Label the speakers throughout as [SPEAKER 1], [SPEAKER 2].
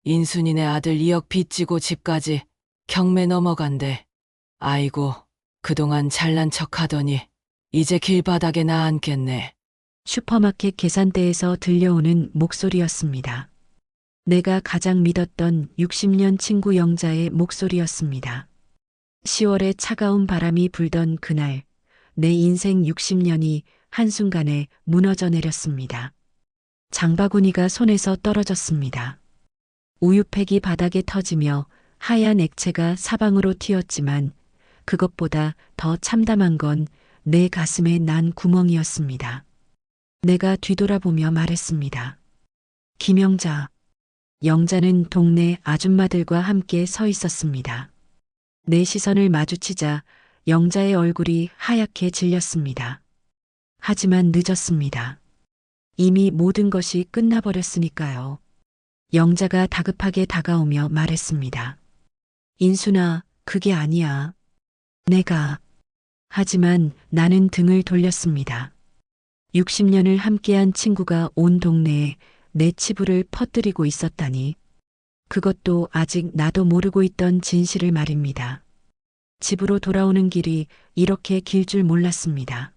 [SPEAKER 1] 인순이네 아들 2억 빚지고 집까지 경매 넘어간대. 아이고, 그동안 잘난 척하더니 이제 길바닥에 나앉겠네.
[SPEAKER 2] 슈퍼마켓 계산대에서 들려오는 목소리였습니다. 내가 가장 믿었던 60년 친구 영자의 목소리였습니다. 10월에 차가운 바람이 불던 그날, 내 인생 60년이 한순간에 무너져 내렸습니다. 장바구니가 손에서 떨어졌습니다. 우유팩이 바닥에 터지며 하얀 액체가 사방으로 튀었지만 그것보다 더 참담한 건 내 가슴에 난 구멍이었습니다. 내가 뒤돌아보며 말했습니다. 김영자. 영자는 동네 아줌마들과 함께 서 있었습니다. 내 시선을 마주치자 영자의 얼굴이 하얗게 질렸습니다. 하지만 늦었습니다. 이미 모든 것이 끝나버렸으니까요. 영자가 다급하게 다가오며 말했습니다. 인순아, 그게 아니야. 내가. 하지만 나는 등을 돌렸습니다. 60년을 함께한 친구가 온 동네에 내 치부를 퍼뜨리고 있었다니. 그것도 아직 나도 모르고 있던 진실을 말입니다. 집으로 돌아오는 길이 이렇게 길 줄 몰랐습니다.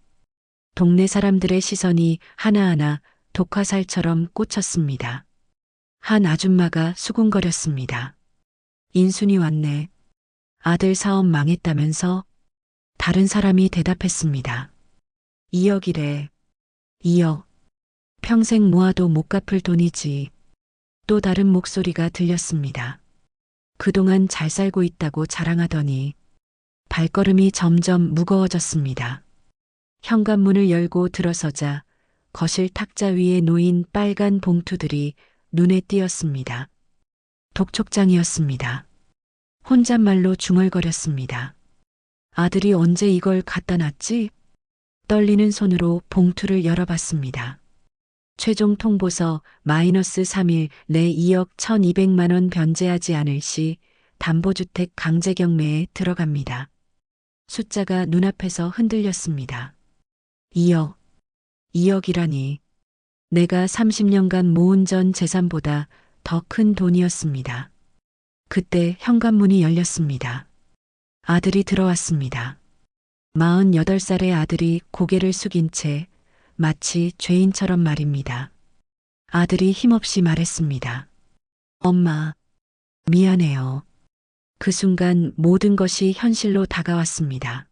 [SPEAKER 2] 동네 사람들의 시선이 하나하나 독화살처럼 꽂혔습니다. 한 아줌마가 수군거렸습니다. 인순이 왔네. 아들 사업 망했다면서? 다른 사람이 대답했습니다. 2억이래. 2억. 평생 모아도 못 갚을 돈이지. 또 다른 목소리가 들렸습니다. 그동안 잘 살고 있다고 자랑하더니 발걸음이 점점 무거워졌습니다. 현관문을 열고 들어서자 거실 탁자 위에 놓인 빨간 봉투들이 눈에 띄었습니다. 독촉장이었습니다. 혼잣말로 중얼거렸습니다. 아들이 언제 이걸 갖다 놨지? 떨리는 손으로 봉투를 열어봤습니다. 최종 통보서 마이너스 3일 내 2억 1200만 원 변제하지 않을 시 담보주택 강제경매에 들어갑니다. 숫자가 눈앞에서 흔들렸습니다. 2억. 2억이라니. 내가 30년간 모은 전 재산보다 더 큰 돈이었습니다. 그때 현관문이 열렸습니다. 아들이 들어왔습니다. 48살의 아들이 고개를 숙인 채 마치 죄인처럼 말입니다. 아들이 힘없이 말했습니다. 엄마, 미안해요. 그 순간 모든 것이 현실로 다가왔습니다.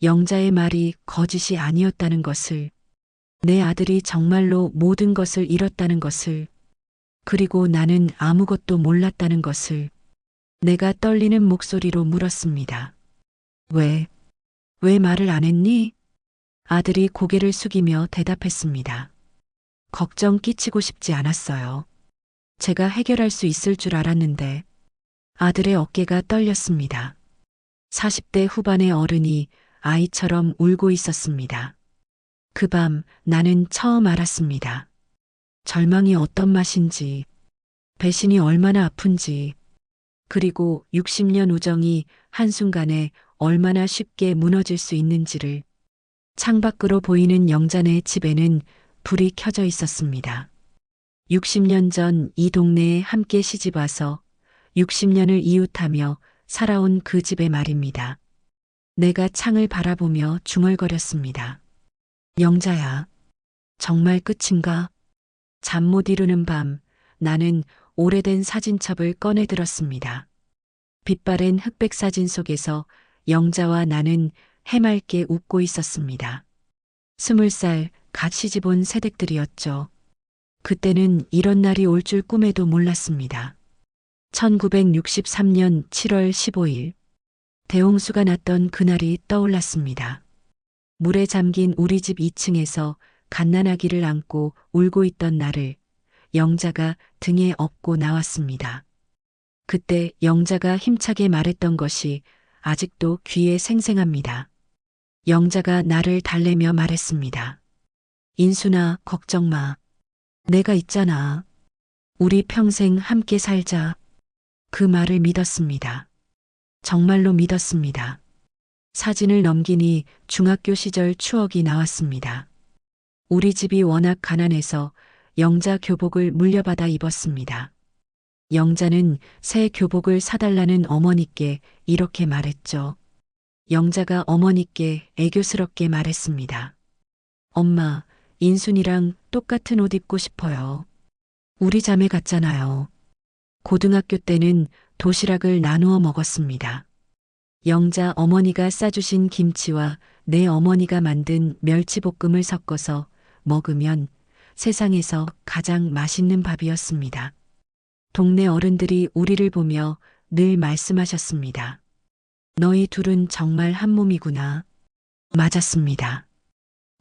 [SPEAKER 2] 영자의 말이 거짓이 아니었다는 것을, 내 아들이 정말로 모든 것을 잃었다는 것을, 그리고 나는 아무것도 몰랐다는 것을 내가 떨리는 목소리로 물었습니다. 왜 말을 안 했니? 아들이 고개를 숙이며 대답했습니다. 걱정 끼치고 싶지 않았어요. 제가 해결할 수 있을 줄 알았는데. 아들의 어깨가 떨렸습니다. 40대 후반의 어른이 아이처럼 울고 있었습니다. 그 밤 나는 처음 알았습니다. 절망이 어떤 맛인지, 배신이 얼마나 아픈지, 그리고 60년 우정이 한순간에 얼마나 쉽게 무너질 수 있는지를. 창밖으로 보이는 영자네 집에는 불이 켜져 있었습니다. 60년 전 이 동네에 함께 시집와서 60년을 이웃하며 살아온 그 집의 말입니다. 내가 창을 바라보며 중얼거렸습니다. 영자야, 정말 끝인가? 잠 못 이루는 밤, 나는 오래된 사진첩을 꺼내 들었습니다. 빛바랜 흑백 사진 속에서 영자와 나는 해맑게 웃고 있었습니다. 20살 갓 시집 온 새댁들이었죠. 그때는 이런 날이 올 줄 꿈에도 몰랐습니다. 1963년 7월 15일, 대홍수가 났던 그날이 떠올랐습니다. 물에 잠긴 우리 집 2층에서 갓난아기를 안고 울고 있던 나를 영자가 등에 업고 나왔습니다. 그때 영자가 힘차게 말했던 것이 아직도 귀에 생생합니다. 영자가 나를 달래며 말했습니다. 인순아, 걱정 마. 내가 있잖아. 우리 평생 함께 살자. 그 말을 믿었습니다. 정말로 믿었습니다. 사진을 넘기니 중학교 시절 추억이 나왔습니다. 우리 집이 워낙 가난해서 영자 교복을 물려받아 입었습니다. 영자는 새 교복을 사달라는 어머니께 이렇게 말했죠. 영자가 어머니께 애교스럽게 말했습니다. 엄마, 인순이랑 똑같은 옷 입고 싶어요. 우리 자매 같잖아요. 고등학교 때는 도시락을 나누어 먹었습니다. 영자 어머니가 싸주신 김치와 내 어머니가 만든 멸치볶음을 섞어서 먹으면 세상에서 가장 맛있는 밥이었습니다. 동네 어른들이 우리를 보며 늘 말씀하셨습니다. 너희 둘은 정말 한 몸이구나. 맞았습니다.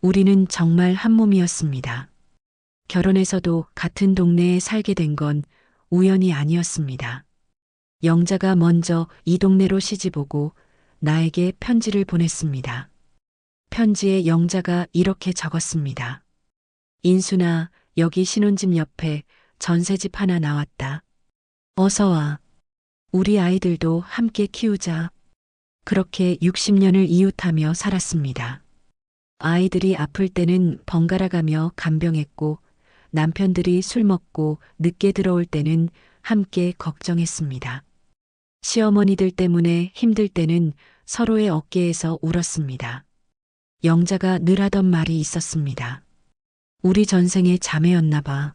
[SPEAKER 2] 우리는 정말 한 몸이었습니다. 결혼해서도 같은 동네에 살게 된 건 우연이 아니었습니다. 영자가 먼저 이 동네로 시집오고 나에게 편지를 보냈습니다. 편지에 영자가 이렇게 적었습니다. 인순아, 여기 신혼집 옆에 전셋집 하나 나왔다. 어서 와. 우리 아이들도 함께 키우자. 그렇게 60년을 이웃하며 살았습니다. 아이들이 아플 때는 번갈아 가며 간병했고 남편들이 술 먹고 늦게 들어올 때는 함께 걱정했습니다. 시어머니들 때문에 힘들 때는 서로의 어깨에서 울었습니다. 영자가 늘 하던 말이 있었습니다. 우리 전생의 자매였나 봐.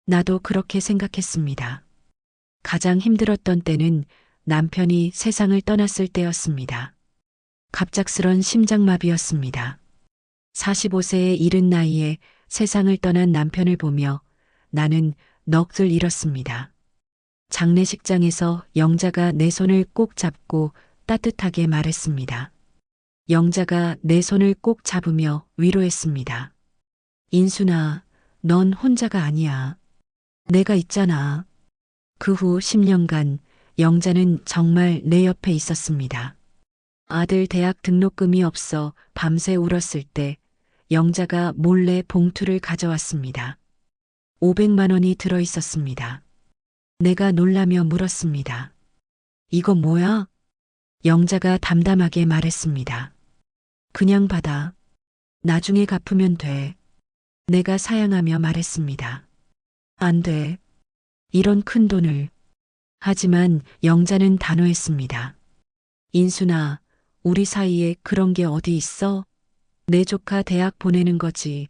[SPEAKER 2] 나도 그렇게 생각했습니다. 가장 힘들었던 때는 남편이 세상을 떠났을 때였습니다. 갑작스런 심장마비였습니다. 45세의 이른 나이에 세상을 떠난 남편을 보며 나는 넋을 잃었습니다. 장례식장에서 영자가 내 손을 꼭 잡고 따뜻하게 말했습니다. 영자가 내 손을 꼭 잡으며 위로했습니다. 인순아, 넌 혼자가 아니야. 내가 있잖아. 그 후 10년간 영자는 정말 내 옆에 있었습니다. 아들 대학 등록금이 없어 밤새 울었을 때 영자가 몰래 봉투를 가져왔습니다. 500만 원이 들어 있었습니다. 내가 놀라며 물었습니다. 이거 뭐야? 영자가 담담하게 말했습니다. 그냥 받아. 나중에 갚으면 돼. 내가 사양하며 말했습니다. 안 돼. 이런 큰 돈을. 하지만 영자는 단호했습니다. 인순아, 우리 사이에 그런 게 어디 있어? 내 조카 대학 보내는 거지.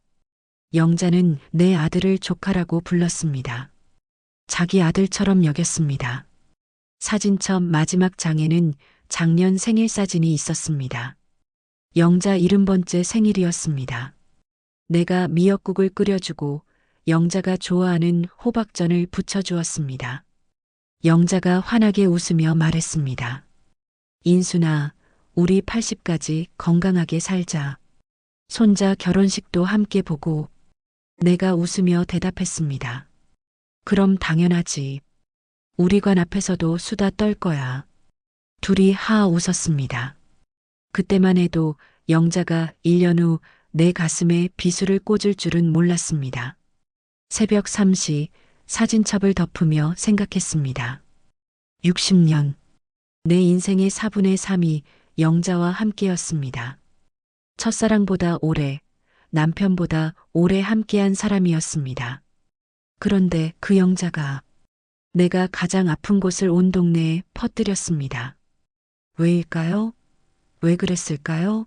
[SPEAKER 2] 영자는 내 아들을 조카라고 불렀습니다. 자기 아들처럼 여겼습니다. 사진첩 마지막 장에는 작년 생일 사진이 있었습니다. 영자 70번째 생일이었습니다. 내가 미역국을 끓여주고 영자가 좋아하는 호박전을 부쳐주었습니다. 영자가 환하게 웃으며 말했습니다. 인순아, 우리 80까지 건강하게 살자. 손자 결혼식도 함께 보고. 내가 웃으며 대답했습니다. 그럼 당연하지. 우리 관 앞에서도 수다 떨 거야. 둘이 하하 웃었습니다. 그때만 해도 영자가 1년 후 내 가슴에 비수를 꽂을 줄은 몰랐습니다. 새벽 3시 사진첩을 덮으며 생각했습니다. 60년. 내 인생의 4분의 3이 영자와 함께였습니다. 첫사랑보다 오래, 남편보다 오래 함께한 사람이었습니다. 그런데 그 영자가 내가 가장 아픈 곳을 온 동네에 퍼뜨렸습니다. 왜일까요? 왜 그랬을까요?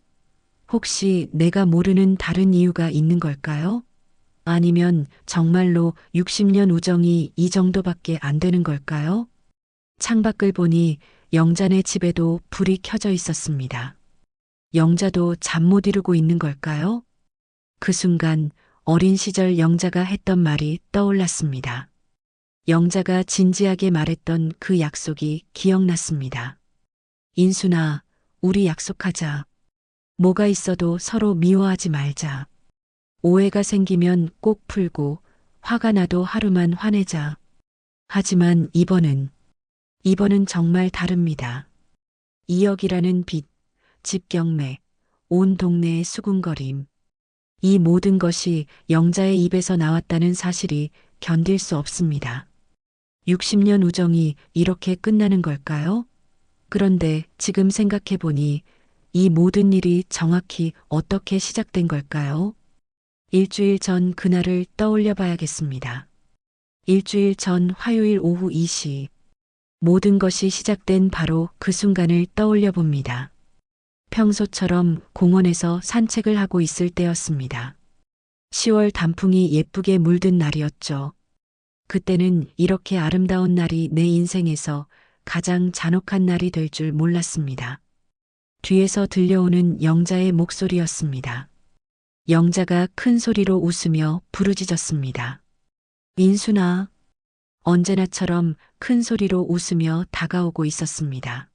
[SPEAKER 2] 혹시 내가 모르는 다른 이유가 있는 걸까요? 아니면 정말로 60년 우정이 이 정도밖에 안 되는 걸까요? 창밖을 보니 영자네 집에도 불이 켜져 있었습니다. 영자도 잠 못 이루고 있는 걸까요? 그 순간 어린 시절 영자가 했던 말이 떠올랐습니다. 영자가 진지하게 말했던 그 약속이 기억났습니다. 인순아, 우리 약속하자. 뭐가 있어도 서로 미워하지 말자. 오해가 생기면 꼭 풀고 화가 나도 하루만 화내자. 하지만 이번은 정말 다릅니다. 2억이라는 빚, 집 경매, 온 동네의 수군거림. 이 모든 것이 영자의 입에서 나왔다는 사실이 견딜 수 없습니다. 60년 우정이 이렇게 끝나는 걸까요? 그런데 지금 생각해보니 이 모든 일이 정확히 어떻게 시작된 걸까요? 일주일 전 그날을 떠올려 봐야겠습니다. 일주일 전 화요일 오후 2시. 모든 것이 시작된 바로 그 순간을 떠올려 봅니다. 평소처럼 공원에서 산책을 하고 있을 때였습니다. 10월 단풍이 예쁘게 물든 날이었죠. 그때는 이렇게 아름다운 날이 내 인생에서 가장 잔혹한 날이 될 줄 몰랐습니다. 뒤에서 들려오는 영자의 목소리였습니다. 영자가 큰 소리로 웃으며 부르짖었습니다. 인순아. 언제나처럼 큰 소리로 웃으며 다가오고 있었습니다.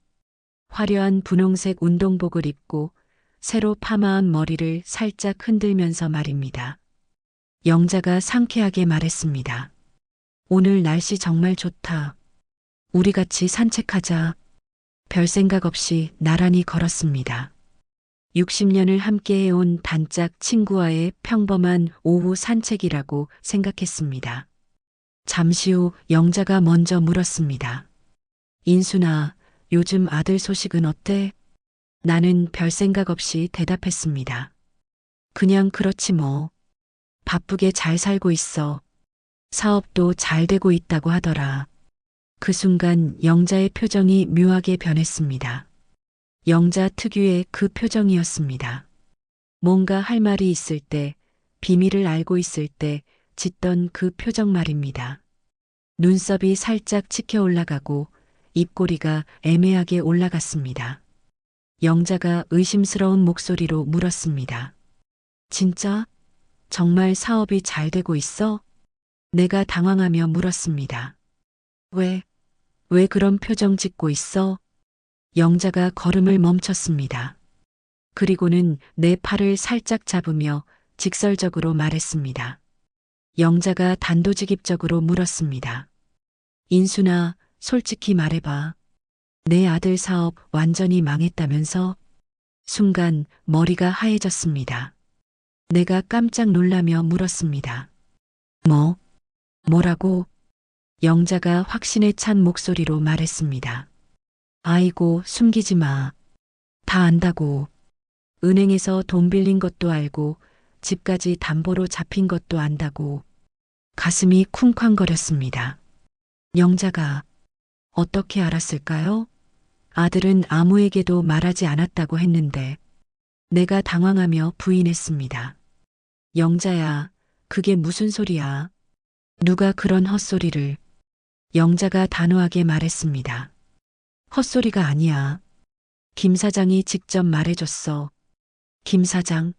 [SPEAKER 2] 화려한 분홍색 운동복을 입고 새로 파마한 머리를 살짝 흔들면서 말입니다. 영자가 상쾌하게 말했습니다. 오늘 날씨 정말 좋다. 우리 같이 산책하자. 별 생각 없이 나란히 걸었습니다. 60년을 함께해온 단짝 친구와의 평범한 오후 산책이라고 생각했습니다. 잠시 후 영자가 먼저 물었습니다. 인순아, 요즘 아들 소식은 어때? 나는 별 생각 없이 대답했습니다. 그냥 그렇지 뭐. 바쁘게 잘 살고 있어. 사업도 잘 되고 있다고 하더라. 그 순간 영자의 표정이 묘하게 변했습니다. 영자 특유의 그 표정이었습니다. 뭔가 할 말이 있을 때, 비밀을 알고 있을 때 짓던 그 표정 말입니다. 눈썹이 살짝 치켜 올라가고 입꼬리가 애매하게 올라갔습니다. 영자가 의심스러운 목소리로 물었습니다. 진짜? 정말 사업이 잘 되고 있어? 내가 당황하며 물었습니다. 왜 그런 표정 짓고 있어? 영자가 걸음을 멈췄습니다. 그리고는 내 팔을 살짝 잡으며 직설적으로 말했습니다. 영자가 단도직입적으로 물었습니다. 인순아, 솔직히 말해봐. 내 아들 사업 완전히 망했다면서? 순간 머리가 하얘졌습니다. 내가 깜짝 놀라며 물었습니다. 뭐라고? 영자가 확신에 찬 목소리로 말했습니다. 아이고, 숨기지 마. 다 안다고. 은행에서 돈 빌린 것도 알고 집까지 담보로 잡힌 것도 안다고. 가슴이 쿵쾅거렸습니다. 영자가 어떻게 알았을까요? 아들은 아무에게도 말하지 않았다고 했는데 내가 당황하며 부인했습니다. 영자야, 그게 무슨 소리야? 누가 그런 헛소리를? 영자가 단호하게 말했습니다. 헛소리가 아니야. 김 사장이 직접 말해줬어. 김 사장.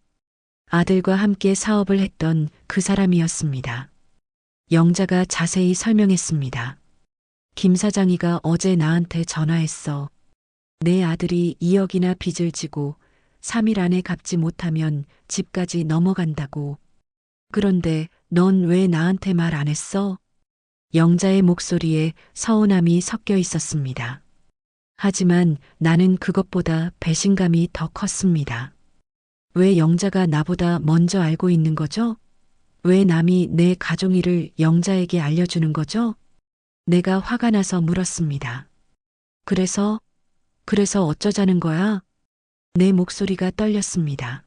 [SPEAKER 2] 아들과 함께 사업을 했던 그 사람이었습니다. 영자가 자세히 설명했습니다. 김 사장이가 어제 나한테 전화했어. 내 아들이 2억이나 빚을 지고 3일 안에 갚지 못하면 집까지 넘어간다고. 그런데 넌 왜 나한테 말 안 했어? 영자의 목소리에 서운함이 섞여 있었습니다. 하지만 나는 그것보다 배신감이 더 컸습니다. 왜 영자가 나보다 먼저 알고 있는 거죠? 왜 남이 내 가족일을 영자에게 알려주는 거죠? 내가 화가 나서 물었습니다. 그래서 어쩌자는 거야? 내 목소리가 떨렸습니다.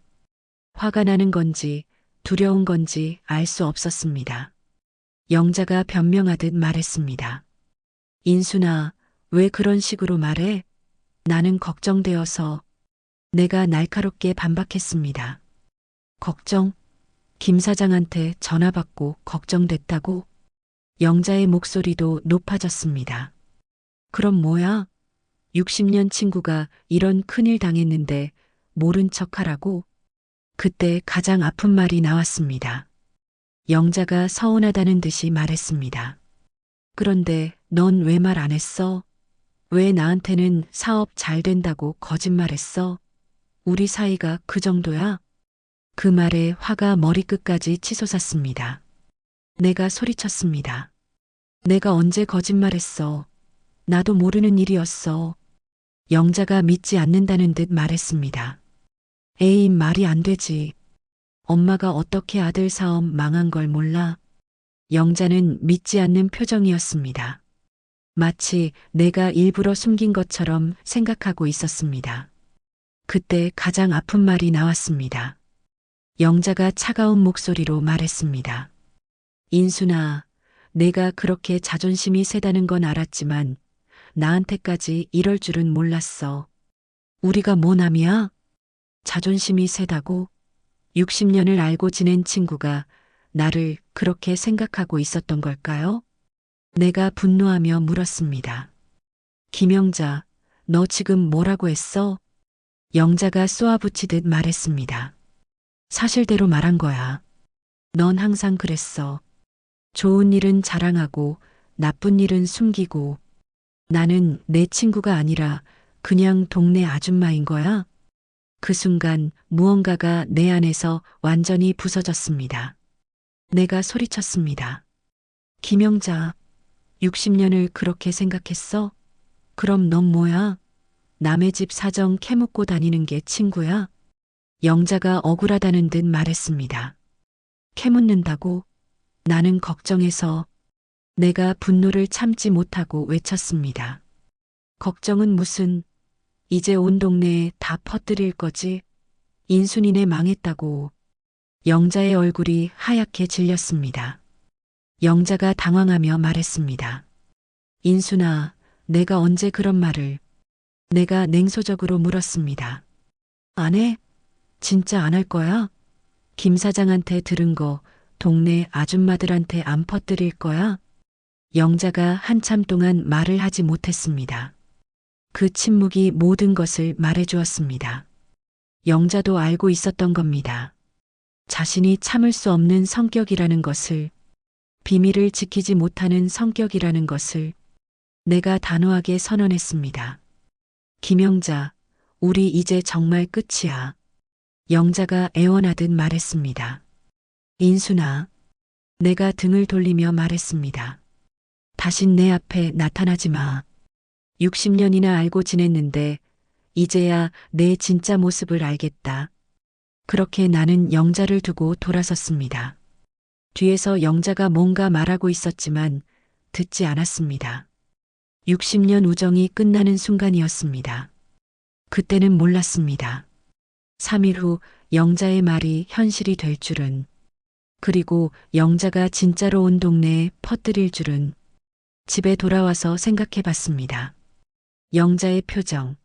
[SPEAKER 2] 화가 나는 건지 두려운 건지 알 수 없었습니다. 영자가 변명하듯 말했습니다. 인순아, 왜 그런 식으로 말해? 나는 걱정되어서. 내가 날카롭게 반박했습니다. 걱정? 김 사장한테 전화 받고 걱정됐다고? 영자의 목소리도 높아졌습니다. 그럼 뭐야? 60년 친구가 이런 큰일 당했는데 모른 척하라고? 그때 가장 아픈 말이 나왔습니다. 영자가 서운하다는 듯이 말했습니다. 그런데 넌 왜 말 안 했어? 왜 나한테는 사업 잘 된다고 거짓말했어? 우리 사이가 그 정도야? 그 말에 화가 머리끝까지 치솟았습니다. 내가 소리쳤습니다. 내가 언제 거짓말했어? 나도 모르는 일이었어. 영자가 믿지 않는다는 듯 말했습니다. 에이, 말이 안 되지. 엄마가 어떻게 아들 사업 망한 걸 몰라? 영자는 믿지 않는 표정이었습니다. 마치 내가 일부러 숨긴 것처럼 생각하고 있었습니다. 그때 가장 아픈 말이 나왔습니다. 영자가 차가운 목소리로 말했습니다. 인순아, 내가 그렇게 자존심이 세다는 건 알았지만 나한테까지 이럴 줄은 몰랐어. 우리가 뭐 남이야? 자존심이 세다고? 60년을 알고 지낸 친구가 나를 그렇게 생각하고 있었던 걸까요? 내가 분노하며 물었습니다. 김영자, 너 지금 뭐라고 했어? 영자가 쏘아붙이듯 말했습니다. 사실대로 말한 거야. 넌 항상 그랬어. 좋은 일은 자랑하고 나쁜 일은 숨기고 나는 내 친구가 아니라 그냥 동네 아줌마인 거야. 그 순간 무언가가 내 안에서 완전히 부서졌습니다. 내가 소리쳤습니다. 김영자, 60년을 그렇게 생각했어? 그럼 넌 뭐야? 남의 집 사정 캐묻고 다니는 게 친구야? 영자가 억울하다는 듯 말했습니다. 캐묻는다고? 나는 걱정해서 내가 분노를 참지 못하고 외쳤습니다. 걱정은 무슨, 이제 온 동네에 다 퍼뜨릴 거지? 인순이네 망했다고. 영자의 얼굴이 하얗게 질렸습니다. 영자가 당황하며 말했습니다. 인순아, 내가 언제 그런 말을. 내가 냉소적으로 물었습니다. 안 해? 진짜 안 할 거야? 김 사장한테 들은 거 동네 아줌마들한테 안 퍼뜨릴 거야? 영자가 한참 동안 말을 하지 못했습니다. 그 침묵이 모든 것을 말해주었습니다. 영자도 알고 있었던 겁니다. 자신이 참을 수 없는 성격이라는 것을, 비밀을 지키지 못하는 성격이라는 것을 내가 단호하게 선언했습니다. 김영자, 우리 이제 정말 끝이야. 영자가 애원하듯 말했습니다. 인순아, 내가 등을 돌리며 말했습니다. 다신 내 앞에 나타나지 마. 60년이나 알고 지냈는데 이제야 내 진짜 모습을 알겠다. 그렇게 나는 영자를 두고 돌아섰습니다. 뒤에서 영자가 뭔가 말하고 있었지만 듣지 않았습니다. 60년 우정이 끝나는 순간이었습니다. 그때는 몰랐습니다. 3일 후 영자의 말이 현실이 될 줄은, 그리고 영자가 진짜로 온 동네에 퍼뜨릴 줄은 집에 돌아와서 생각해 봤습니다. 영자의 표정,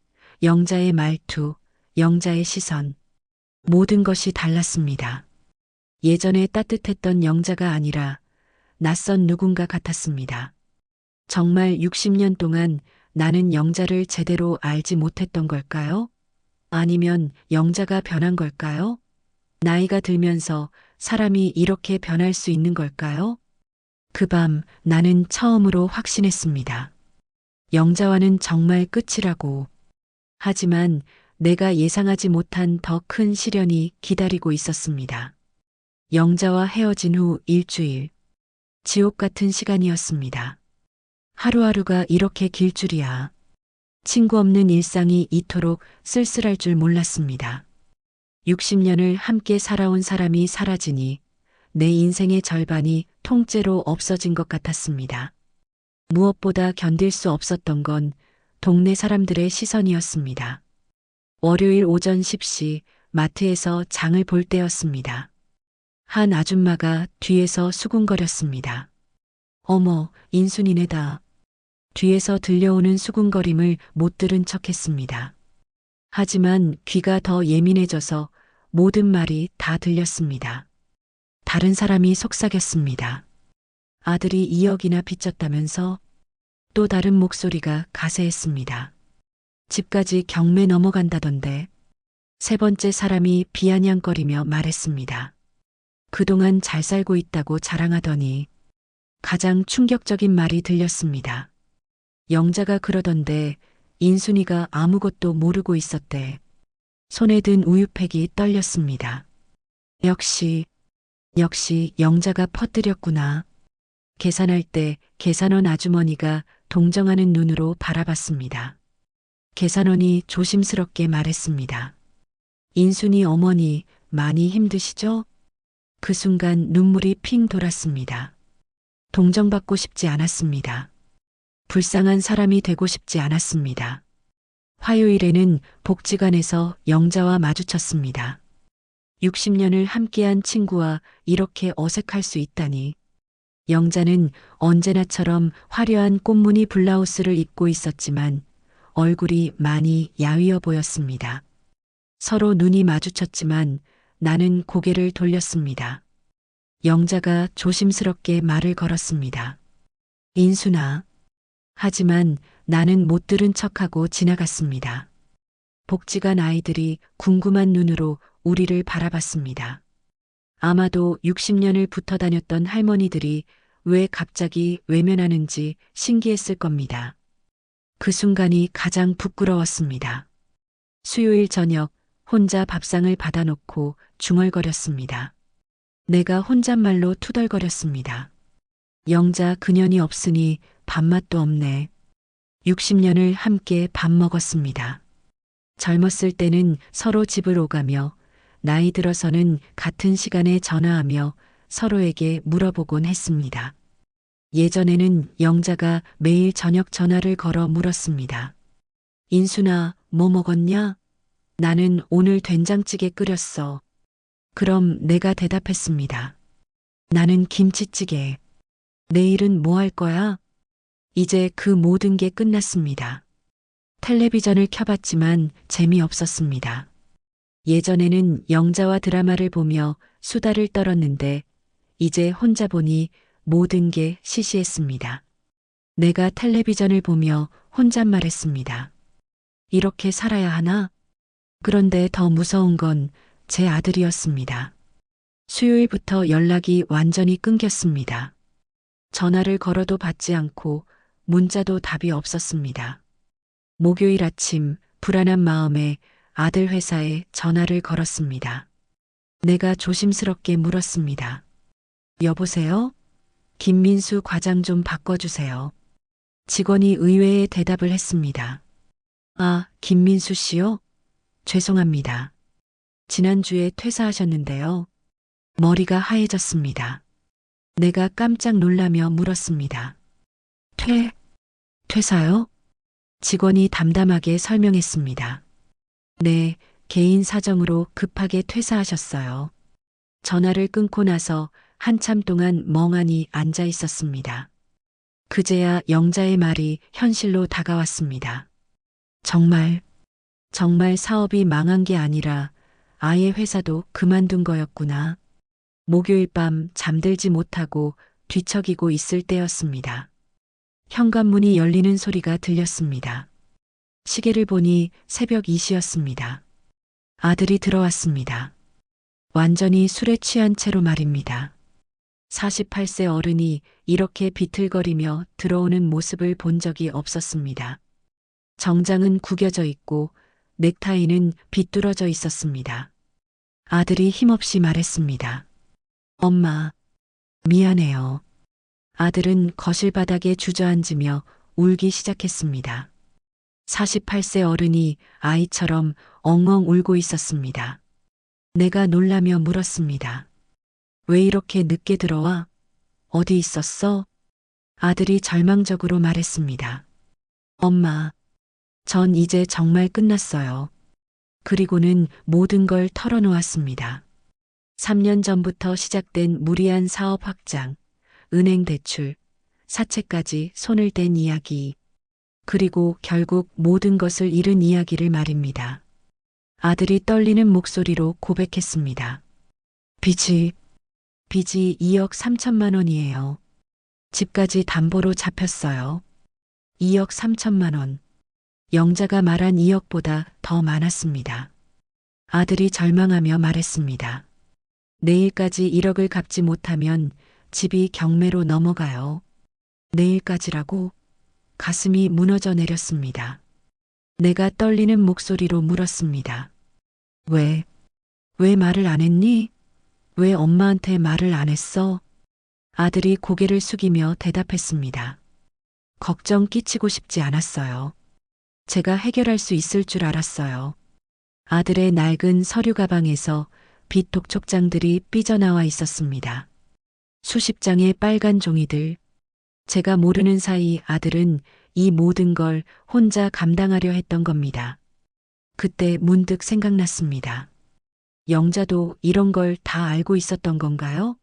[SPEAKER 2] 영자의 말투, 영자의 시선, 모든 것이 달랐습니다. 예전에 따뜻했던 영자가 아니라 낯선 누군가 같았습니다. 정말 60년 동안 나는 영자를 제대로 알지 못했던 걸까요? 아니면 영자가 변한 걸까요? 나이가 들면서 사람이 이렇게 변할 수 있는 걸까요? 그 밤 나는 처음으로 확신했습니다. 영자와는 정말 끝이라고. 하지만 내가 예상하지 못한 더 큰 시련이 기다리고 있었습니다. 영자와 헤어진 후 일주일. 지옥 같은 시간이었습니다. 하루하루가 이렇게 길 줄이야. 친구 없는 일상이 이토록 쓸쓸할 줄 몰랐습니다. 60년을 함께 살아온 사람이 사라지니 내 인생의 절반이 통째로 없어진 것 같았습니다. 무엇보다 견딜 수 없었던 건 동네 사람들의 시선이었습니다. 월요일 오전 10시 마트에서 장을 볼 때였습니다. 한 아줌마가 뒤에서 수군거렸습니다. 어머, 인순이네다. 뒤에서 들려오는 수군거림을 못 들은 척했습니다. 하지만 귀가 더 예민해져서 모든 말이 다 들렸습니다. 다른 사람이 속삭였습니다. 아들이 2억이나 빚졌다면서? 또 다른 목소리가 가세했습니다. 집까지 경매 넘어간다던데. 세 번째 사람이 비아냥거리며 말했습니다. 그동안 잘 살고 있다고 자랑하더니. 가장 충격적인 말이 들렸습니다. 영자가 그러던데 인순이가 아무것도 모르고 있었대. 손에 든 우유팩이 떨렸습니다. 역시 영자가 퍼뜨렸구나. 계산할 때 계산원 아주머니가 동정하는 눈으로 바라봤습니다. 계산원이 조심스럽게 말했습니다. 인순이 어머니 많이 힘드시죠? 그 순간 눈물이 핑 돌았습니다. 동정받고 싶지 않았습니다. 불쌍한 사람이 되고 싶지 않았습니다. 화요일에는 복지관에서 영자와 마주쳤습니다. 60년을 함께한 친구와 이렇게 어색할 수 있다니. 영자는 언제나처럼 화려한 꽃무늬 블라우스를 입고 있었지만 얼굴이 많이 야위어 보였습니다. 서로 눈이 마주쳤지만 나는 고개를 돌렸습니다. 영자가 조심스럽게 말을 걸었습니다. 인순아. 하지만 나는 못 들은 척하고 지나갔습니다. 복지관 아이들이 궁금한 눈으로 우리를 바라봤습니다. 아마도 60년을 붙어 다녔던 할머니들이 왜 갑자기 외면하는지 신기했을 겁니다. 그 순간이 가장 부끄러웠습니다. 수요일 저녁 혼자 밥상을 받아놓고 중얼거렸습니다. 내가 혼잣말로 투덜거렸습니다. 영자 그년이 없으니 밥맛도 없네. 60년을 함께 밥 먹었습니다. 젊었을 때는 서로 집을 오가며 나이 들어서는 같은 시간에 전화하며 서로에게 물어보곤 했습니다. 예전에는 영자가 매일 저녁 전화를 걸어 물었습니다. 인순아, 뭐 먹었냐? 나는 오늘 된장찌개 끓였어. 그럼 내가 대답했습니다. 나는 김치찌개. 내일은 뭐 할 거야? 이제 그 모든 게 끝났습니다. 텔레비전을 켜봤지만 재미없었습니다. 예전에는 영자와 드라마를 보며 수다를 떨었는데 이제 혼자 보니 모든 게 시시했습니다. 내가 텔레비전을 보며 혼잣말했습니다. 이렇게 살아야 하나? 그런데 더 무서운 건 제 아들이었습니다. 수요일부터 연락이 완전히 끊겼습니다. 전화를 걸어도 받지 않고 문자도 답이 없었습니다. 목요일 아침 불안한 마음에 아들 회사에 전화를 걸었습니다. 내가 조심스럽게 물었습니다. 여보세요? 김민수 과장 좀 바꿔주세요. 직원이 의외의 대답을 했습니다. 아, 김민수 씨요? 죄송합니다. 지난주에 퇴사하셨는데요. 머리가 하얘졌습니다. 내가 깜짝 놀라며 물었습니다. 퇴사요? 직원이 담담하게 설명했습니다. 네, 개인 사정으로 급하게 퇴사하셨어요. 전화를 끊고 나서 한참 동안 멍하니 앉아 있었습니다. 그제야 영자의 말이 현실로 다가왔습니다. 정말 사업이 망한 게 아니라 아예 회사도 그만둔 거였구나. 목요일 밤 잠들지 못하고 뒤척이고 있을 때였습니다. 현관문이 열리는 소리가 들렸습니다. 시계를 보니 새벽 2시였습니다. 아들이 들어왔습니다. 완전히 술에 취한 채로 말입니다. 48세 어른이 이렇게 비틀거리며 들어오는 모습을 본 적이 없었습니다. 정장은 구겨져 있고 넥타이는 비뚤어져 있었습니다. 아들이 힘없이 말했습니다. 엄마, 미안해요. 아들은 거실 바닥에 주저앉으며 울기 시작했습니다. 48세 어른이 아이처럼 엉엉 울고 있었습니다. 내가 놀라며 물었습니다. 왜 이렇게 늦게 들어와? 어디 있었어? 아들이 절망적으로 말했습니다. 엄마, 전 이제 정말 끝났어요. 그리고는 모든 걸 털어놓았습니다. 3년 전부터 시작된 무리한 사업 확장, 은행 대출, 사채까지 손을 댄 이야기, 그리고 결국 모든 것을 잃은 이야기를 말입니다. 아들이 떨리는 목소리로 고백했습니다. 빚이 2억 3천만 원이에요. 집까지 담보로 잡혔어요. 2억 3천만 원. 영자가 말한 2억보다 더 많았습니다. 아들이 절망하며 말했습니다. 내일까지 1억을 갚지 못하면 집이 경매로 넘어가요. 내일까지라고? 가슴이 무너져 내렸습니다. 내가 떨리는 목소리로 물었습니다. 왜 말을 안 했니? 왜 엄마한테 말을 안 했어? 아들이 고개를 숙이며 대답했습니다. 걱정 끼치고 싶지 않았어요. 제가 해결할 수 있을 줄 알았어요. 아들의 낡은 서류 가방에서 빚 독촉장들이 삐져나와 있었습니다. 수십 장의 빨간 종이들. 제가 모르는 사이 아들은 이 모든 걸 혼자 감당하려 했던 겁니다. 그때 문득 생각났습니다. 영자도 이런 걸 다 알고 있었던 건가요?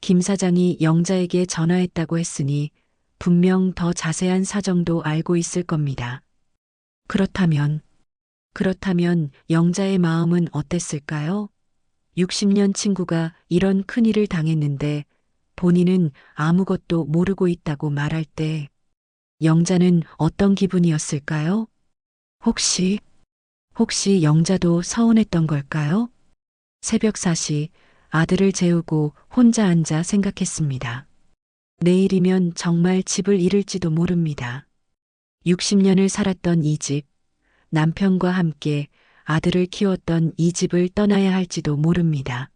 [SPEAKER 2] 김 사장이 영자에게 전화했다고 했으니 분명 더 자세한 사정도 알고 있을 겁니다. 그렇다면 영자의 마음은 어땠을까요? 60년 친구가 이런 큰일을 당했는데 본인은 아무것도 모르고 있다고 말할 때 영자는 어떤 기분이었을까요? 혹시 영자도 서운했던 걸까요? 새벽 4시 아들을 재우고 혼자 앉아 생각했습니다. 내일이면 정말 집을 잃을지도 모릅니다. 60년을 살았던 이 집, 남편과 함께 아들을 키웠던 이 집을 떠나야 할지도 모릅니다.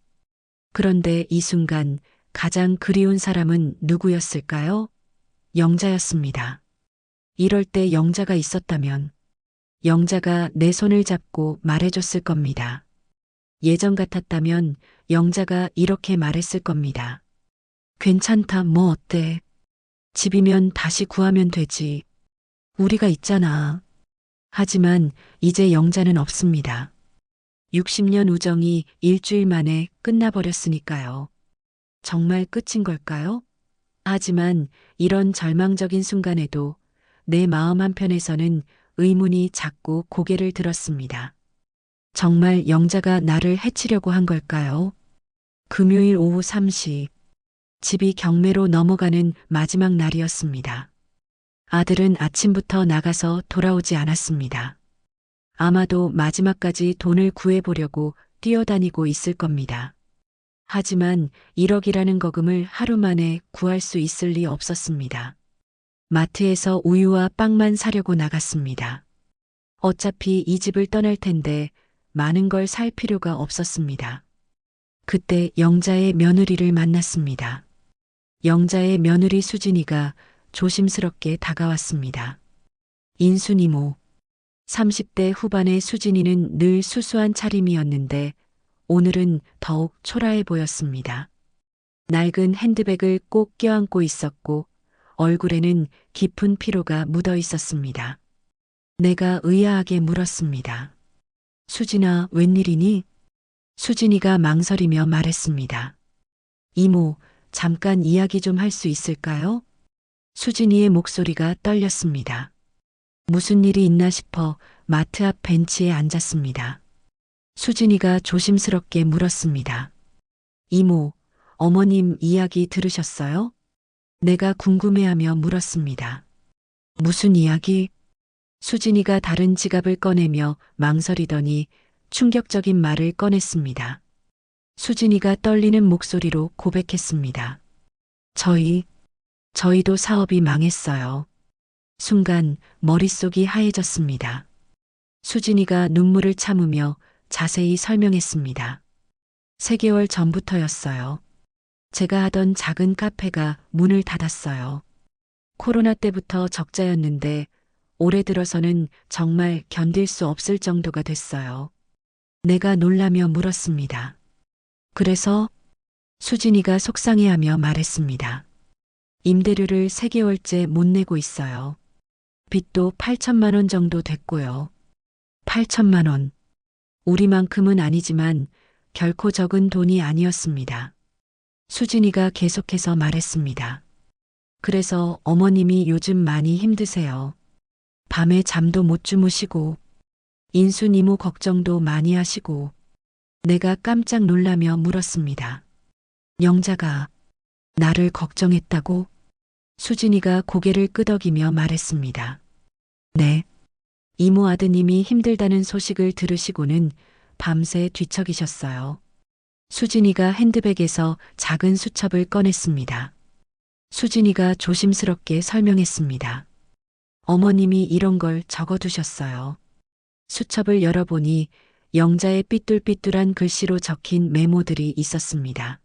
[SPEAKER 2] 그런데 이 순간 가장 그리운 사람은 누구였을까요? 영자였습니다. 이럴 때 영자가 있었다면 영자가 내 손을 잡고 말해줬을 겁니다. 예전 같았다면 영자가 이렇게 말했을 겁니다. 괜찮다, 뭐 어때? 집이면 다시 구하면 되지. 우리가 있잖아. 하지만 이제 영자는 없습니다. 60년 우정이 일주일 만에 끝나버렸으니까요. 정말 끝인 걸까요? 하지만 이런 절망적인 순간에도 내 마음 한편에서는 의문이 자꾸 고개를 들었습니다. 정말 영자가 나를 해치려고 한 걸까요? 금요일 오후 3시, 집이 경매로 넘어가는 마지막 날이었습니다. 아들은 아침부터 나가서 돌아오지 않았습니다. 아마도 마지막까지 돈을 구해보려고 뛰어다니고 있을 겁니다. 하지만 1억이라는 거금을 하루 만에 구할 수 있을 리 없었습니다. 마트에서 우유와 빵만 사려고 나갔습니다. 어차피 이 집을 떠날 텐데 많은 걸 살 필요가 없었습니다. 그때 영자의 며느리를 만났습니다. 영자의 며느리 수진이가 조심스럽게 다가왔습니다. 인순 이모. 30대 후반의 수진이는 늘 수수한 차림이었는데 오늘은 더욱 초라해 보였습니다. 낡은 핸드백을 꼭 껴안고 있었고 얼굴에는 깊은 피로가 묻어 있었습니다. 내가 의아하게 물었습니다. 수진아, 웬일이니? 수진이가 망설이며 말했습니다. 이모, 잠깐 이야기 좀 할 수 있을까요? 수진이의 목소리가 떨렸습니다. 무슨 일이 있나 싶어 마트 앞 벤치에 앉았습니다. 수진이가 조심스럽게 물었습니다. 이모, 어머님 이야기 들으셨어요? 내가 궁금해하며 물었습니다. 무슨 이야기? 수진이가 다른 지갑을 꺼내며 망설이더니 충격적인 말을 꺼냈습니다. 수진이가 떨리는 목소리로 고백했습니다. 저희도 사업이 망했어요. 순간 머릿속이 하얘졌습니다. 수진이가 눈물을 참으며 자세히 설명했습니다. 3개월 전부터였어요. 제가 하던 작은 카페가 문을 닫았어요. 코로나 때부터 적자였는데 올해 들어서는 정말 견딜 수 없을 정도가 됐어요. 내가 놀라며 물었습니다. 그래서 수진이가 속상해하며 말했습니다. 임대료를 3개월째 못 내고 있어요. 빚도 8천만 원 정도 됐고요. 8천만 원. 우리만큼은 아니지만 결코 적은 돈이 아니었습니다. 수진이가 계속해서 말했습니다. 그래서 어머님이 요즘 많이 힘드세요. 밤에 잠도 못 주무시고 인순 이모 걱정도 많이 하시고. 내가 깜짝 놀라며 물었습니다. 영자가 나를 걱정했다고? 수진이가 고개를 끄덕이며 말했습니다. 네. 이모 아드님이 힘들다는 소식을 들으시고는 밤새 뒤척이셨어요. 수진이가 핸드백에서 작은 수첩을 꺼냈습니다. 수진이가 조심스럽게 설명했습니다. 어머님이 이런 걸 적어두셨어요. 수첩을 열어보니 영자의 삐뚤삐뚤한 글씨로 적힌 메모들이 있었습니다.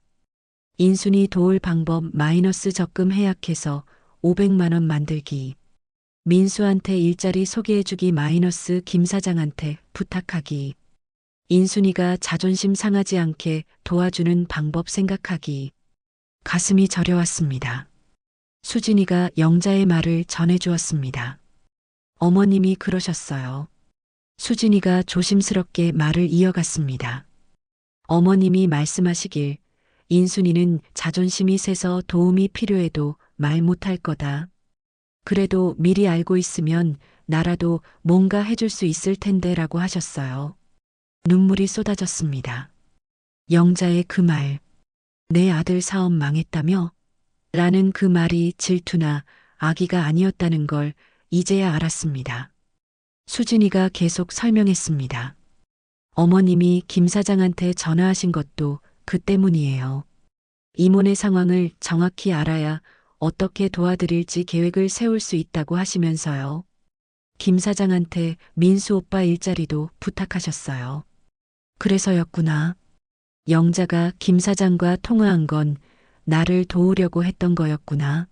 [SPEAKER 2] 인순이 도울 방법 마이너스 적금 해약해서 500만 원 만들기. 민수한테 일자리 소개해주기 마이너스 김 사장한테 부탁하기. 인순이가 자존심 상하지 않게 도와주는 방법 생각하기. 가슴이 저려왔습니다. 수진이가 영자의 말을 전해주었습니다. 어머님이 그러셨어요. 수진이가 조심스럽게 말을 이어갔습니다. 어머님이 말씀하시길 인순이는 자존심이 세서 도움이 필요해도 말 못할 거다. 그래도 미리 알고 있으면 나라도 뭔가 해줄 수 있을 텐데 라고 하셨어요. 눈물이 쏟아졌습니다. 영자의 그 말, 내 아들 사업 망했다며? 라는 그 말이 질투나 악의가 아니었다는 걸 이제야 알았습니다. 수진이가 계속 설명했습니다. 어머님이 김 사장한테 전화하신 것도 그 때문이에요. 이모네 상황을 정확히 알아야 어떻게 도와드릴지 계획을 세울 수 있다고 하시면서요. 김 사장한테 민수 오빠 일자리도 부탁하셨어요. 그래서였구나. 영자가 김 사장과 통화한 건 나를 도우려고 했던 거였구나.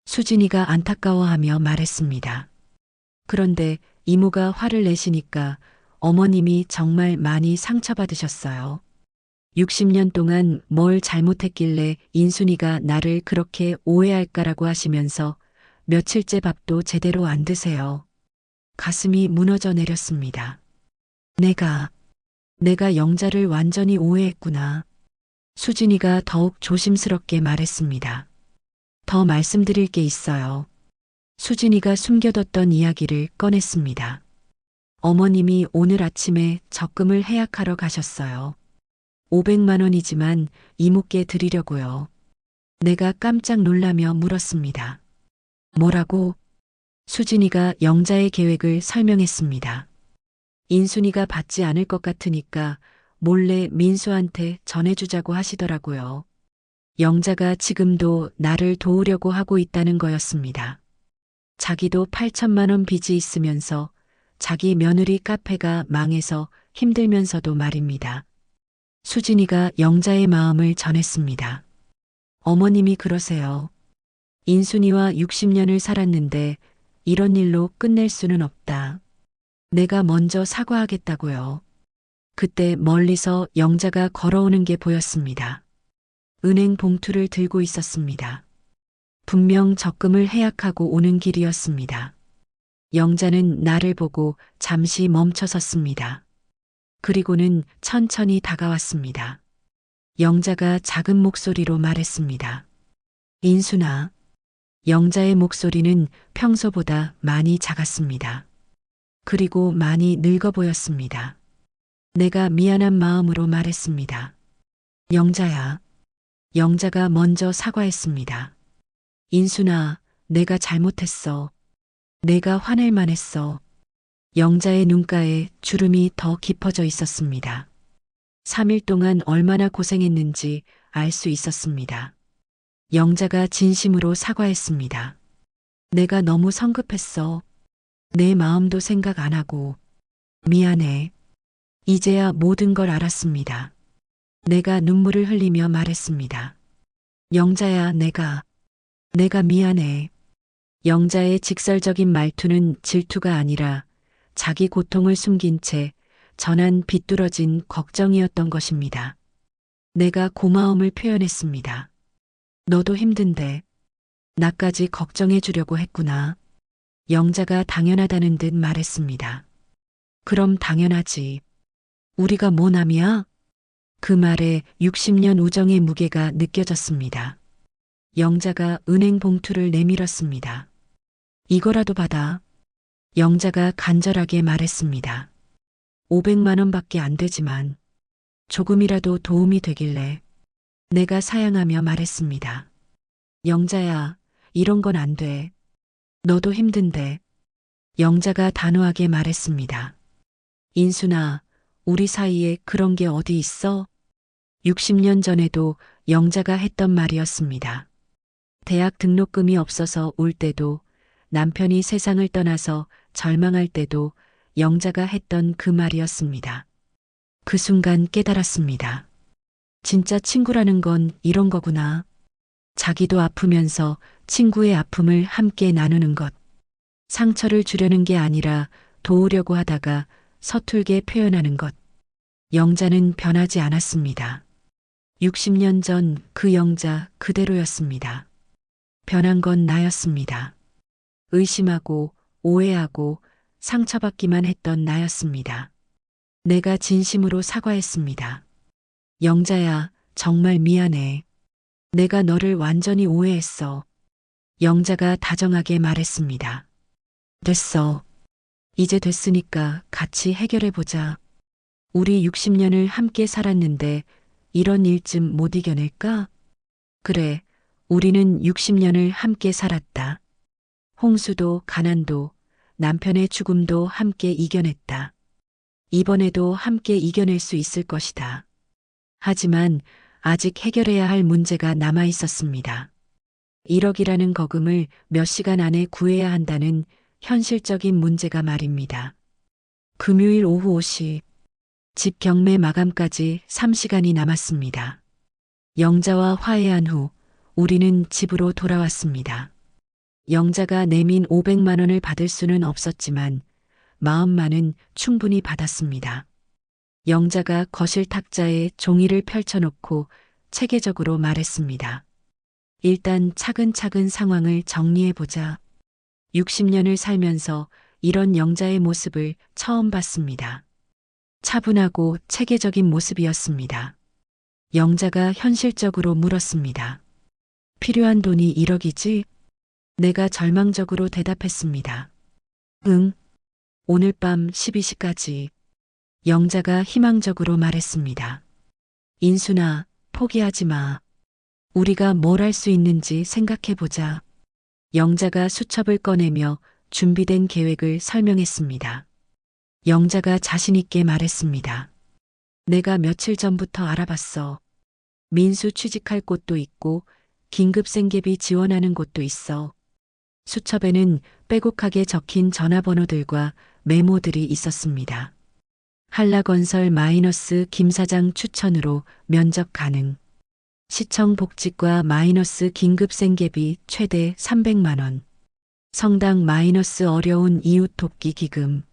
[SPEAKER 2] 수진이가 안타까워하며 말했습니다. 그런데 이모가 화를 내시니까 어머님이 정말 많이 상처받으셨어요. 60년 동안 뭘 잘못했길래 인순이가 나를 그렇게 오해할까라고 하시면서 며칠째 밥도 제대로 안 드세요. 가슴이 무너져 내렸습니다. 내가 영자를 완전히 오해했구나. 수진이가 더욱 조심스럽게 말했습니다. 더 말씀드릴 게 있어요. 수진이가 숨겨뒀던 이야기를 꺼냈습니다. 어머님이 오늘 아침에 적금을 해약하러 가셨어요. 500만 원이지만 이모께 드리려고요. 내가 깜짝 놀라며 물었습니다. 뭐라고? 수진이가 영자의 계획을 설명했습니다. 인순이가 받지 않을 것 같으니까 몰래 민수한테 전해주자고 하시더라고요. 영자가 지금도 나를 도우려고 하고 있다는 거였습니다. 자기도 8천만 원 빚이 있으면서 자기 며느리 카페가 망해서 힘들면서도 말입니다. 수진이가 영자의 마음을 전했습니다. 어머님이 그러세요. 인순이와 60년을 살았는데 이런 일로 끝낼 수는 없다. 내가 먼저 사과하겠다고요. 그때 멀리서 영자가 걸어오는 게 보였습니다. 은행 봉투를 들고 있었습니다. 분명 적금을 해약하고 오는 길이었습니다. 영자는 나를 보고 잠시 멈춰섰습니다. 그리고는 천천히 다가왔습니다. 영자가 작은 목소리로 말했습니다. 인순아. 영자의 목소리는 평소보다 많이 작았습니다. 그리고 많이 늙어 보였습니다. 내가 미안한 마음으로 말했습니다. 영자야. 영자가 먼저 사과했습니다. 인순아, 내가 잘못했어. 내가 화낼 만했어. 영자의 눈가에 주름이 더 깊어져 있었습니다. 3일 동안 얼마나 고생했는지 알 수 있었습니다. 영자가 진심으로 사과했습니다. 내가 너무 성급했어. 내 마음도 생각 안 하고. 미안해. 이제야 모든 걸 알았습니다. 내가 눈물을 흘리며 말했습니다. 영자야, 내가 미안해. 영자의 직설적인 말투는 질투가 아니라 자기 고통을 숨긴 채 전한 비뚤어진 걱정이었던 것입니다. 내가 고마움을 표현했습니다. 너도 힘든데 나까지 걱정해 주려고 했구나. 영자가 당연하다는 듯 말했습니다. 그럼 당연하지. 우리가 뭐 남이야? 그 말에 60년 우정의 무게가 느껴졌습니다. 영자가 은행 봉투를 내밀었습니다. 이거라도 받아. 영자가 간절하게 말했습니다. 500만 원밖에 안 되지만 조금이라도 도움이 되길래 내가 사양하며 말했습니다. 영자야, 이런 건 안 돼. 너도 힘든데. 영자가 단호하게 말했습니다. 인순아, 우리 사이에 그런 게 어디 있어? 60년 전에도 영자가 했던 말이었습니다. 대학 등록금이 없어서 울 때도, 남편이 세상을 떠나서 절망할 때도 영자가 했던 그 말이었습니다. 그 순간 깨달았습니다. 진짜 친구라는 건 이런 거구나. 자기도 아프면서 친구의 아픔을 함께 나누는 것. 상처를 주려는 게 아니라 도우려고 하다가 서툴게 표현하는 것. 영자는 변하지 않았습니다. 60년 전 그 영자 그대로였습니다. 변한 건 나였습니다. 의심하고 오해하고 상처받기만 했던 나였습니다. 내가 진심으로 사과했습니다. 영자야, 정말 미안해. 내가 너를 완전히 오해했어. 영자가 다정하게 말했습니다. 됐어. 이제 됐으니까 같이 해결해보자. 우리 60년을 함께 살았는데 이런 일쯤 못 이겨낼까? 그래, 우리는 60년을 함께 살았다. 홍수도 가난도 남편의 죽음도 함께 이겨냈다. 이번에도 함께 이겨낼 수 있을 것이다. 하지만 아직 해결해야 할 문제가 남아 있었습니다. 1억이라는 거금을 몇 시간 안에 구해야 한다는 현실적인 문제가 말입니다. 금요일 오후 5시, 집 경매 마감까지 3시간이 남았습니다. 영자와 화해한 후 우리는 집으로 돌아왔습니다. 영자가 내민 500만 원을 받을 수는 없었지만 마음만은 충분히 받았습니다. 영자가 거실 탁자에 종이를 펼쳐놓고 체계적으로 말했습니다. 일단 차근차근 상황을 정리해보자. 60년을 살면서 이런 영자의 모습을 처음 봤습니다. 차분하고 체계적인 모습이었습니다. 영자가 현실적으로 물었습니다. 필요한 돈이 1억이지? 내가 절망적으로 대답했습니다. 응. 오늘 밤 12시까지. 영자가 희망적으로 말했습니다. 인순아, 포기하지 마. 우리가 뭘 할 수 있는지 생각해보자. 영자가 수첩을 꺼내며 준비된 계획을 설명했습니다. 영자가 자신있게 말했습니다. 내가 며칠 전부터 알아봤어. 민수 취직할 곳도 있고 긴급 생계비 지원하는 곳도 있어. 수첩에는 빼곡하게 적힌 전화번호들과 메모들이 있었습니다. 한라건설 마이너스 김 사장 추천으로 면접 가능. 시청 복지과 마이너스 긴급 생계비 최대 300만 원. 성당 마이너스 어려운 이웃 돕기 기금.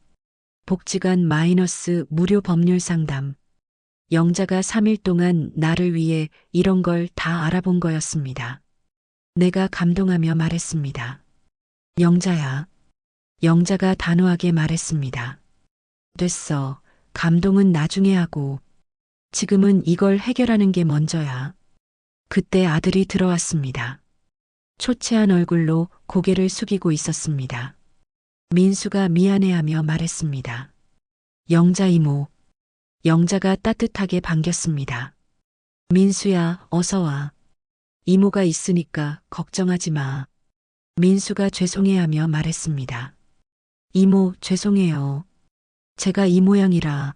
[SPEAKER 2] 복지관 마이너스 무료 법률 상담. 영자가 3일 동안 나를 위해 이런 걸 다 알아본 거였습니다. 내가 감동하며 말했습니다. 영자야. 영자가 단호하게 말했습니다. 됐어. 감동은 나중에 하고. 지금은 이걸 해결하는 게 먼저야. 그때 아들이 들어왔습니다. 초췌한 얼굴로 고개를 숙이고 있었습니다. 민수가 미안해하며 말했습니다. 영자 이모. 영자가 따뜻하게 반겼습니다. 민수야, 어서 와. 이모가 있으니까 걱정하지 마. 민수가 죄송해하며 말했습니다. 이모, 죄송해요. 제가 이 모양이라.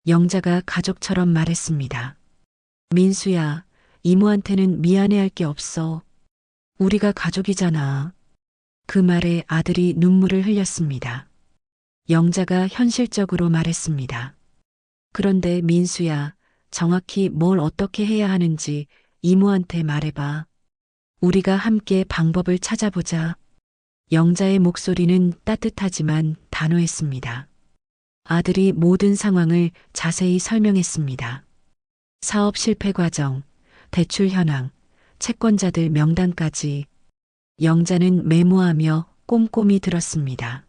[SPEAKER 2] 영자가 가족처럼 말했습니다. 민수야, 이모한테는 미안해할 게 없어. 우리가 가족이잖아. 그 말에 아들이 눈물을 흘렸습니다. 영자가 현실적으로 말했습니다. 그런데 민수야, 정확히 뭘 어떻게 해야 하는지 이모한테 말해봐. 우리가 함께 방법을 찾아보자. 영자의 목소리는 따뜻하지만 단호했습니다. 아들이 모든 상황을 자세히 설명했습니다. 사업 실패 과정, 대출 현황, 채권자들 명단까지. 영자는 메모하며 꼼꼼히 들었습니다.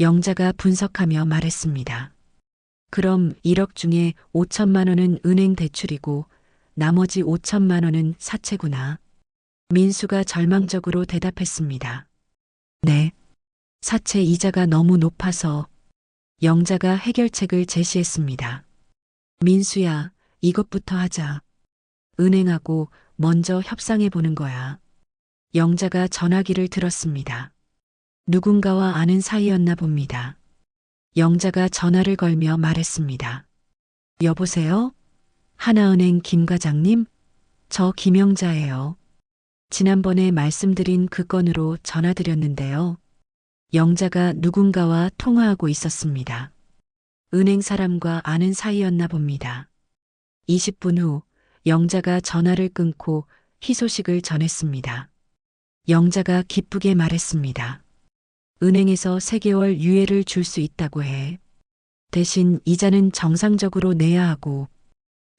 [SPEAKER 2] 영자가 분석하며 말했습니다. 그럼 1억 중에 5천만 원은 은행 대출이고 나머지 5천만 원은 사채구나. 민수가 절망적으로 대답했습니다. 네. 사채 이자가 너무 높아서. 영자가 해결책을 제시했습니다. 민수야, 이것부터 하자. 은행하고 먼저 협상해 보는 거야. 영자가 전화기를 들었습니다. 누군가와 아는 사이였나 봅니다. 영자가 전화를 걸며 말했습니다. 여보세요? 하나은행 김 과장님? 저 김영자예요. 지난번에 말씀드린 그 건으로 전화드렸는데요. 영자가 누군가와 통화하고 있었습니다. 은행 사람과 아는 사이였나 봅니다. 20분 후 영자가 전화를 끊고 희소식을 전했습니다. 영자가 기쁘게 말했습니다. 은행에서 3개월 유예를 줄 수 있다고 해. 대신 이자는 정상적으로 내야 하고.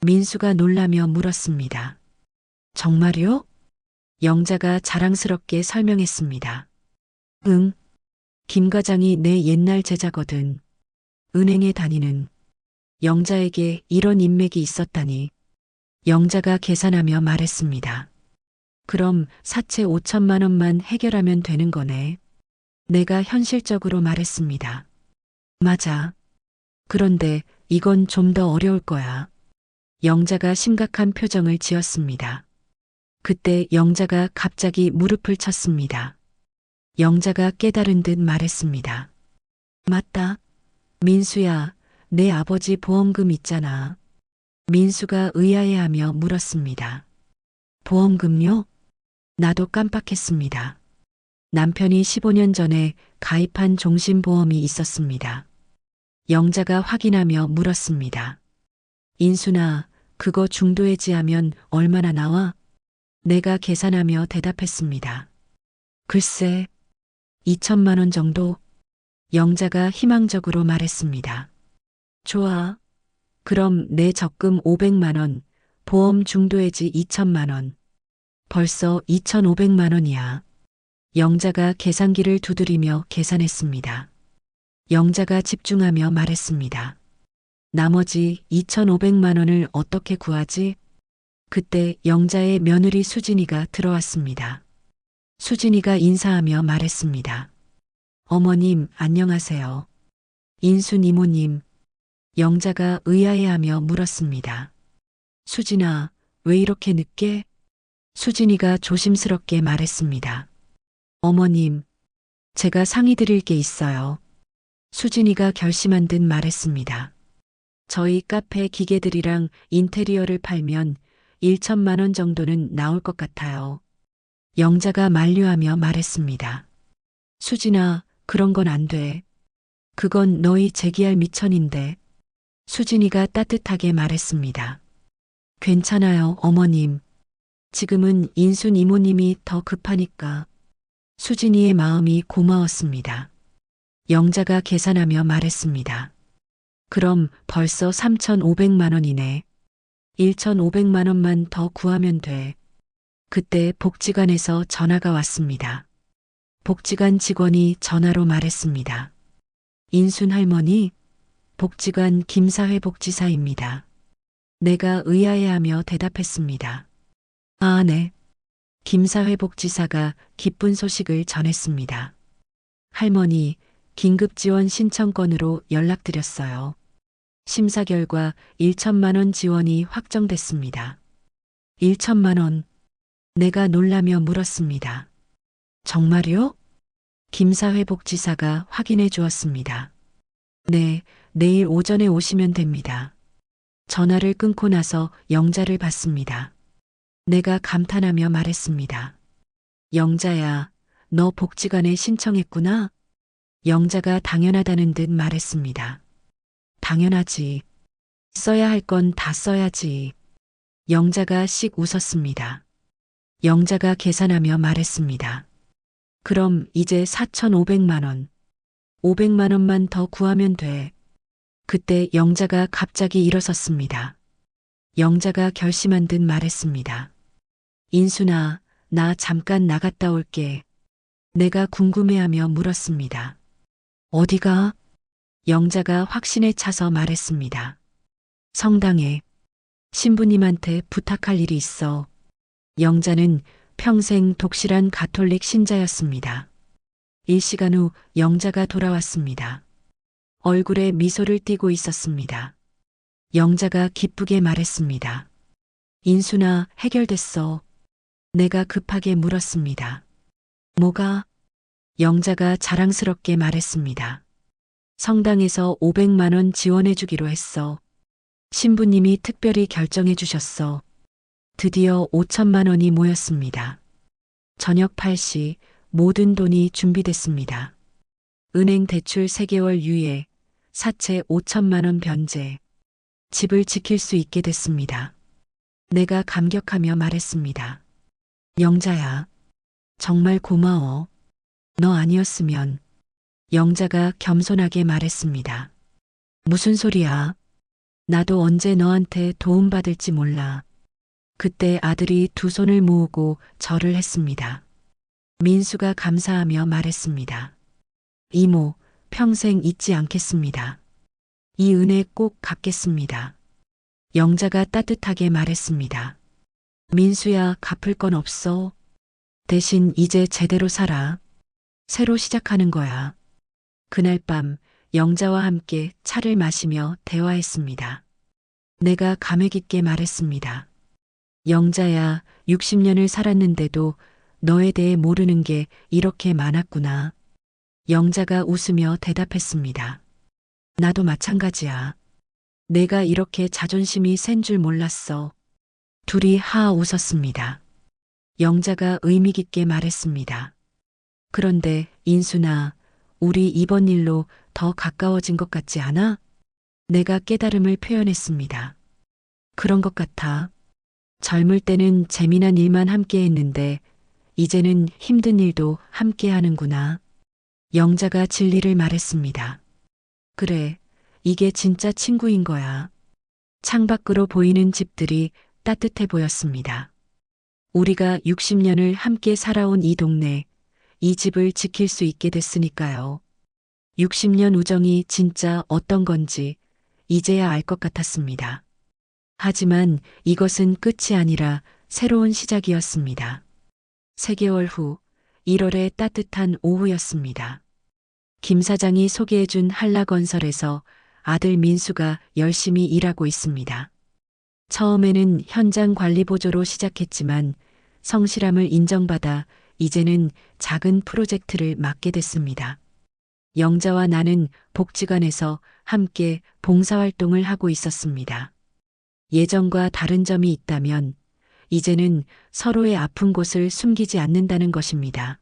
[SPEAKER 2] 민수가 놀라며 물었습니다. 정말요? 영자가 자랑스럽게 설명했습니다. 응. 김 과장이 내 옛날 제자거든. 은행에 다니는. 영자에게 이런 인맥이 있었다니. 영자가 계산하며 말했습니다. 그럼 사채 5천만 원만 해결하면 되는 거네. 내가 현실적으로 말했습니다. 맞아. 그런데 이건 좀 더 어려울 거야. 영자가 심각한 표정을 지었습니다. 그때 영자가 갑자기 무릎을 쳤습니다. 영자가 깨달은 듯 말했습니다. 맞다. 민수야, 내 아버지 보험금 있잖아. 민수가 의아해하며 물었습니다. 보험금요? 나도 깜빡했습니다. 남편이 15년 전에 가입한 종신보험이 있었습니다. 영자가 확인하며 물었습니다. 인순아, 그거 중도해지하면 얼마나 나와? 내가 계산하며 대답했습니다. 글쎄, 2천만 원 정도? 영자가 희망적으로 말했습니다. 좋아. 그럼 내 적금 500만 원, 보험 중도해지 2천만 원. 벌써 2,500만 원이야. 영자가 계산기를 두드리며 계산했습니다. 영자가 집중하며 말했습니다. 나머지 2,500만 원을 어떻게 구하지? 그때 영자의 며느리 수진이가 들어왔습니다. 수진이가 인사하며 말했습니다. 어머님, 안녕하세요. 인순 이모님. 영자가 의아해하며 물었습니다. 수진아, 왜 이렇게 늦게? 수진이가 조심스럽게 말했습니다. 어머님, 제가 상의 드릴 게 있어요. 수진이가 결심한 듯 말했습니다. 저희 카페 기계들이랑 인테리어를 팔면 1천만 원 정도는 나올 것 같아요. 영자가 만류하며 말했습니다. 수진아, 그런 건 안 돼. 그건 너희 재기할 미천인데. 수진이가 따뜻하게 말했습니다. 괜찮아요, 어머님. 지금은 인순 이모님이 더 급하니까. 수진이의 마음이 고마웠습니다. 영자가 계산하며 말했습니다. 그럼 벌써 3,500만 원이네. 1,500만 원만 더 구하면 돼. 그때 복지관에서 전화가 왔습니다. 복지관 직원이 전화로 말했습니다. 인순 할머니, 복지관 김사회 복지사입니다. 내가 의아해하며 대답했습니다. 아, 네. 김사회 복지사가 기쁜 소식을 전했습니다. 할머니, 긴급 지원 신청건으로 연락드렸어요. 심사 결과 1천만 원 지원이 확정됐습니다. 1천만 원. 내가 놀라며 물었습니다. 정말요? 김사회 복지사가 확인해 주었습니다. 네, 내일 오전에 오시면 됩니다. 전화를 끊고 나서 영자를 봤습니다. 내가 감탄하며 말했습니다. 영자야, 너 복지관에 신청했구나? 영자가 당연하다는 듯 말했습니다. 당연하지. 써야 할 건 다 써야지. 영자가 씩 웃었습니다. 영자가 계산하며 말했습니다. 그럼 이제 4,500만 원. 500만 원만 더 구하면 돼. 그때 영자가 갑자기 일어섰습니다. 영자가 결심한 듯 말했습니다. 인순아, 나 잠깐 나갔다 올게. 내가 궁금해하며 물었습니다. 어디가? 영자가 확신에 차서 말했습니다. 성당에. 신부님한테 부탁할 일이 있어. 영자는 평생 독실한 가톨릭 신자였습니다. 일시간 후 영자가 돌아왔습니다. 얼굴에 미소를 띠고 있었습니다. 영자가 기쁘게 말했습니다. 인순아, 해결됐어. 내가 급하게 물었습니다. 뭐가? 영자가 자랑스럽게 말했습니다. 성당에서 500만 원 지원해 주기로 했어. 신부님이 특별히 결정해 주셨어. 드디어 5천만 원이 모였습니다. 저녁 8시 모든 돈이 준비됐습니다. 은행 대출 3개월 유예, 사채 5천만 원 변제. 집을 지킬 수 있게 됐습니다. 내가 감격하며 말했습니다. 영자야, 정말 고마워. 너 아니었으면. 영자가 겸손하게 말했습니다. 무슨 소리야? 나도 언제 너한테 도움받을지 몰라. 그때 아들이 두 손을 모으고 절을 했습니다. 민수가 감사하며 말했습니다. 이모, 평생 잊지 않겠습니다. 이 은혜 꼭 갚겠습니다. 영자가 따뜻하게 말했습니다. 민수야, 갚을 건 없어. 대신 이제 제대로 살아. 새로 시작하는 거야. 그날 밤 영자와 함께 차를 마시며 대화했습니다. 내가 감회 깊게 말했습니다. 영자야, 60년을 살았는데도 너에 대해 모르는 게 이렇게 많았구나. 영자가 웃으며 대답했습니다. 나도 마찬가지야. 내가 이렇게 자존심이 센 줄 몰랐어. 둘이 하 웃었습니다. 영자가 의미 깊게 말했습니다. 그런데 인순아, 우리 이번 일로 더 가까워진 것 같지 않아? 내가 깨달음을 표현했습니다. 그런 것 같아. 젊을 때는 재미난 일만 함께 했는데 이제는 힘든 일도 함께 하는구나. 영자가 진리를 말했습니다. 그래, 이게 진짜 친구인 거야. 창밖으로 보이는 집들이 따뜻해 보였습니다. 우리가 60년을 함께 살아온 이 동네, 이 집을 지킬 수 있게 됐으니까요. 60년 우정이 진짜 어떤 건지 이제야 알 것 같았습니다. 하지만 이것은 끝이 아니라 새로운 시작이었습니다. 3개월 후 1월의 따뜻한 오후였습니다. 김 사장이 소개해준 한라건설에서 아들 민수가 열심히 일하고 있습니다. 처음에는 현장 관리 보조로 시작했지만 성실함을 인정받아 이제는 작은 프로젝트를 맡게 됐습니다. 영자와 나는 복지관에서 함께 봉사활동을 하고 있었습니다. 예전과 다른 점이 있다면 이제는 서로의 아픈 곳을 숨기지 않는다는 것입니다.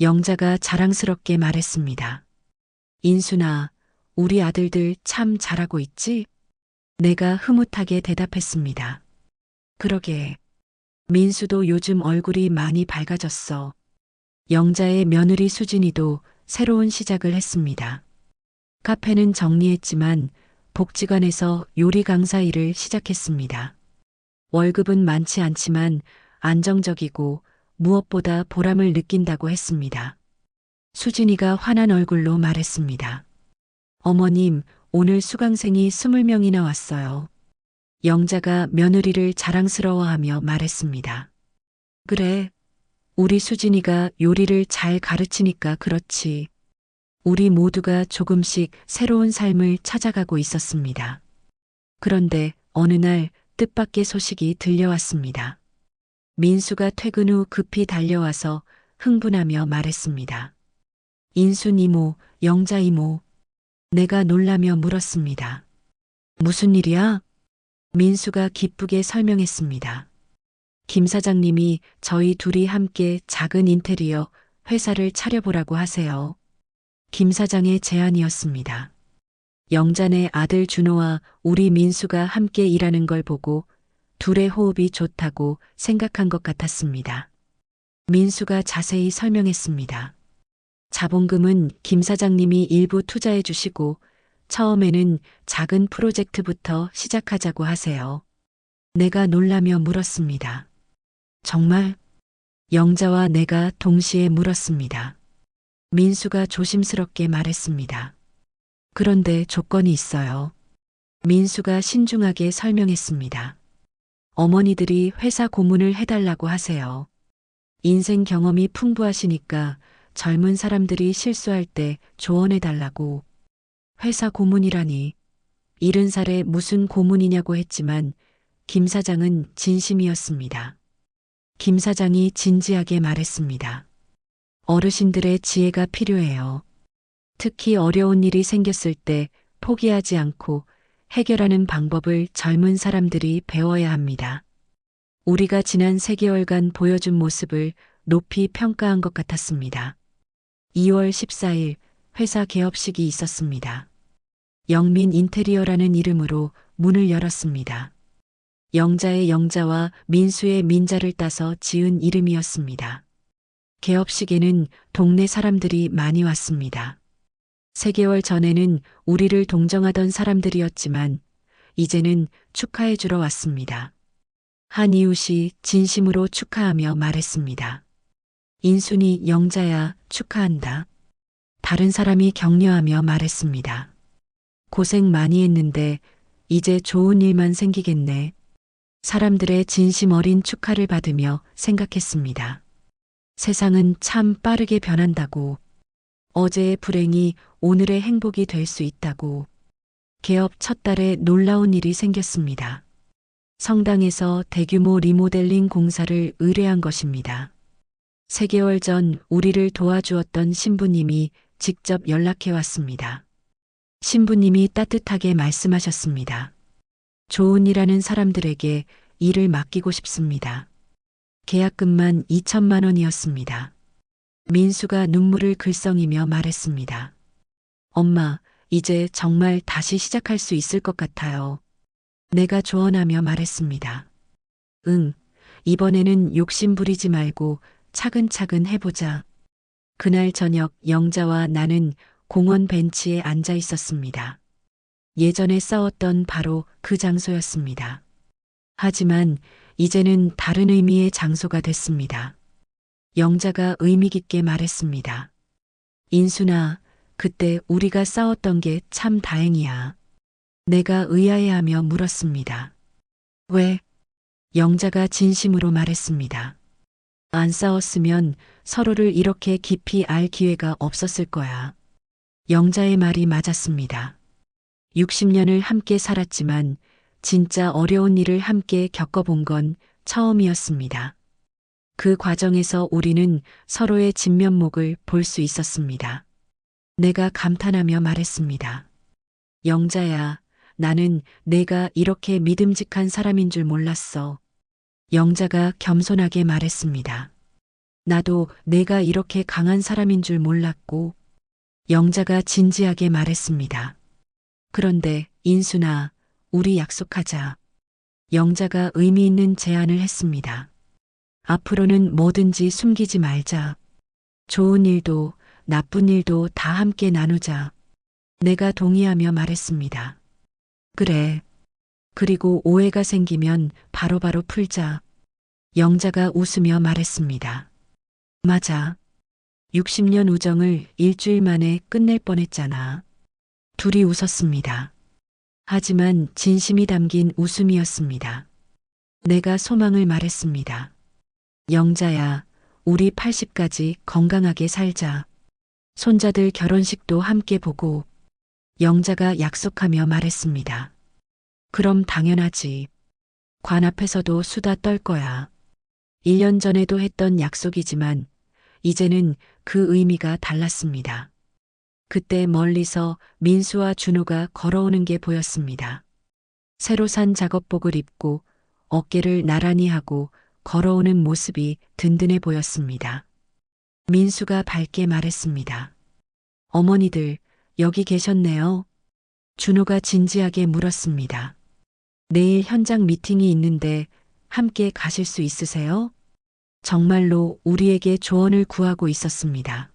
[SPEAKER 2] 영자가 자랑스럽게 말했습니다. 인순아, 우리 아들들 참 잘하고 있지? 내가 흐뭇하게 대답했습니다. 그러게. 민수도 요즘 얼굴이 많이 밝아졌어. 영자의 며느리 수진이도 새로운 시작을 했습니다. 카페는 정리했지만 복지관에서 요리 강사 일을 시작했습니다. 월급은 많지 않지만 안정적이고 무엇보다 보람을 느낀다고 했습니다. 수진이가 환한 얼굴로 말했습니다. 어머님, 오늘 수강생이 20명이나 왔어요. 영자가 며느리를 자랑스러워하며 말했습니다. 그래, 우리 수진이가 요리를 잘 가르치니까 그렇지. 우리 모두가 조금씩 새로운 삶을 찾아가고 있었습니다. 그런데 어느 날 뜻밖의 소식이 들려왔습니다. 민수가 퇴근 후 급히 달려와서 흥분하며 말했습니다. 인순 이모, 영자 이모. 내가 놀라며 물었습니다. 무슨 일이야? 민수가 기쁘게 설명했습니다. 김 사장님이 저희 둘이 함께 작은 인테리어 회사를 차려보라고 하세요. 김 사장의 제안이었습니다. 영자네 아들 준호와 우리 민수가 함께 일하는 걸 보고 둘의 호흡이 좋다고 생각한 것 같았습니다. 민수가 자세히 설명했습니다. 자본금은 김 사장님이 일부 투자해 주시고 처음에는 작은 프로젝트부터 시작하자고 하세요. 내가 놀라며 물었습니다. 정말? 영자와 내가 동시에 물었습니다. 민수가 조심스럽게 말했습니다. 그런데 조건이 있어요. 민수가 신중하게 설명했습니다. 어머니들이 회사 고문을 해달라고 하세요. 인생 경험이 풍부하시니까 젊은 사람들이 실수할 때 조언해달라고. 회사 고문이라니. 70살에 무슨 고문이냐고 했지만 김 사장은 진심이었습니다. 김 사장이 진지하게 말했습니다. 어르신들의 지혜가 필요해요. 특히 어려운 일이 생겼을 때 포기하지 않고 해결하는 방법을 젊은 사람들이 배워야 합니다. 우리가 지난 3개월간 보여준 모습을 높이 평가한 것 같았습니다. 2월 14일 회사 개업식이 있었습니다. 영민 인테리어라는 이름으로 문을 열었습니다. 영자의 영자와 민수의 민자를 따서 지은 이름이었습니다. 개업식에는 동네 사람들이 많이 왔습니다. 3개월 전에는 우리를 동정하던 사람들이었지만 이제는 축하해 주러 왔습니다. 한 이웃이 진심으로 축하하며 말했습니다. 인순이 영자야, 축하한다. 다른 사람이 격려하며 말했습니다. 고생 많이 했는데 이제 좋은 일만 생기겠네. 사람들의 진심 어린 축하를 받으며 생각했습니다. 세상은 참 빠르게 변한다고. 어제의 불행이 오늘의 행복이 될 수 있다고. 개업 첫 달에 놀라운 일이 생겼습니다. 성당에서 대규모 리모델링 공사를 의뢰한 것입니다. 3개월 전 우리를 도와주었던 신부님이 직접 연락해 왔습니다. 신부님이 따뜻하게 말씀하셨습니다. 좋은 일 하는 사람들에게 일을 맡기고 싶습니다. 계약금만 2천만 원이었습니다. 민수가 눈물을 글썽이며 말했습니다. 엄마, 이제 정말 다시 시작할 수 있을 것 같아요. 내가 조언하며 말했습니다. 응, 이번에는 욕심 부리지 말고 차근차근 해보자. 그날 저녁 영자와 나는 공원 벤치에 앉아 있었습니다. 예전에 싸웠던 바로 그 장소였습니다. 하지만 이제는 다른 의미의 장소가 됐습니다. 영자가 의미 깊게 말했습니다. 인순아, 그때 우리가 싸웠던 게 참 다행이야. 내가 의아해하며 물었습니다. 왜? 영자가 진심으로 말했습니다. 안 싸웠으면 서로를 이렇게 깊이 알 기회가 없었을 거야. 영자의 말이 맞았습니다. 60년을 함께 살았지만 진짜 어려운 일을 함께 겪어본 건 처음이었습니다. 그 과정에서 우리는 서로의 진면목을 볼 수 있었습니다. 내가 감탄하며 말했습니다. 영자야, 나는 내가 이렇게 믿음직한 사람인 줄 몰랐어. 영자가 겸손하게 말했습니다. 나도 내가 이렇게 강한 사람인 줄 몰랐고. 영자가 진지하게 말했습니다. 그런데 인순아, 우리 약속하자. 영자가 의미 있는 제안을 했습니다. 앞으로는 뭐든지 숨기지 말자. 좋은 일도 나쁜 일도 다 함께 나누자. 내가 동의하며 말했습니다. 그래. 그리고 오해가 생기면 바로바로 풀자. 영자가 웃으며 말했습니다. 맞아. 60년 우정을 일주일 만에 끝낼 뻔했잖아. 둘이 웃었습니다. 하지만 진심이 담긴 웃음이었습니다. 내가 소망을 말했습니다. 영자야, 우리 80까지 건강하게 살자. 손자들 결혼식도 함께 보고. 영자가 약속하며 말했습니다. 그럼 당연하지. 관 앞에서도 수다 떨 거야. 1년 전에도 했던 약속이지만 이제는 그 의미가 달랐습니다. 그때 멀리서 민수와 준호가 걸어오는 게 보였습니다. 새로 산 작업복을 입고 어깨를 나란히 하고 걸어오는 모습이 든든해 보였습니다. 민수가 밝게 말했습니다. 어머니들, 여기 계셨네요. 준호가 진지하게 물었습니다. 내일 현장 미팅이 있는데 함께 가실 수 있으세요? 정말로 우리에게 조언을 구하고 있었습니다.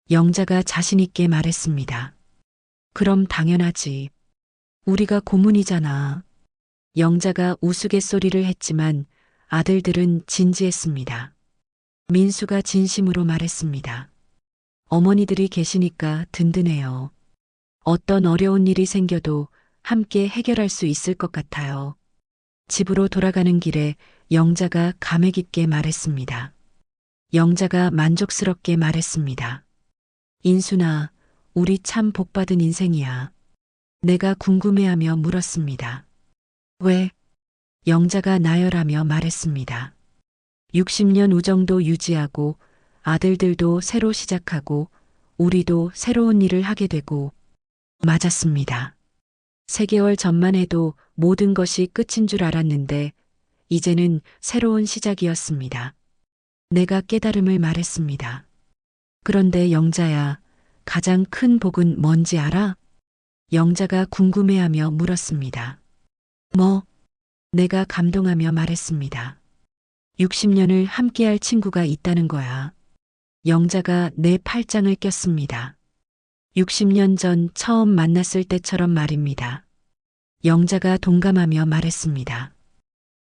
[SPEAKER 2] 영자가 자신있게 말했습니다. 그럼 당연하지. 우리가 고문이잖아. 영자가 우스갯소리를 했지만 아들들은 진지했습니다. 민수가 진심으로 말했습니다. 어머니들이 계시니까 든든해요. 어떤 어려운 일이 생겨도 함께 해결할 수 있을 것 같아요. 집으로 돌아가는 길에 영자가 감회 깊게 말했습니다. 영자가 만족스럽게 말했습니다. 인순아, 우리 참 복받은 인생이야. 내가 궁금해하며 물었습니다. 왜? 영자가 나열하며 말했습니다. 60년 우정도 유지하고 아들들도 새로 시작하고 우리도 새로운 일을 하게 되고. 맞았습니다. 3개월 전만 해도 모든 것이 끝인 줄 알았는데 이제는 새로운 시작이었습니다. 내가 깨달음을 말했습니다. 그런데 영자야, 가장 큰 복은 뭔지 알아? 영자가 궁금해하며 물었습니다. 뭐? 내가 감동하며 말했습니다. 60년을 함께할 친구가 있다는 거야. 영자가 내 팔짱을 꼈습니다. 60년 전 처음 만났을 때처럼 말입니다. 영자가 동감하며 말했습니다.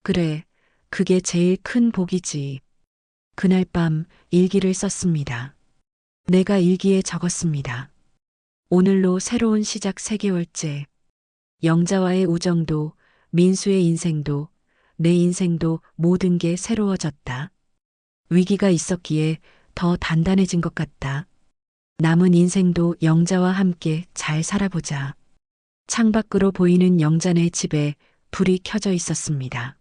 [SPEAKER 2] 그래, 그게 제일 큰 복이지. 그날 밤 일기를 썼습니다. 내가 일기에 적었습니다. 오늘로 새로운 시작 3개월째. 영자와의 우정도, 민수의 인생도, 내 인생도 모든 게 새로워졌다. 위기가 있었기에 더 단단해진 것 같다. 남은 인생도 영자와 함께 잘 살아보자. 창밖으로 보이는 영자네 집에 불이 켜져 있었습니다.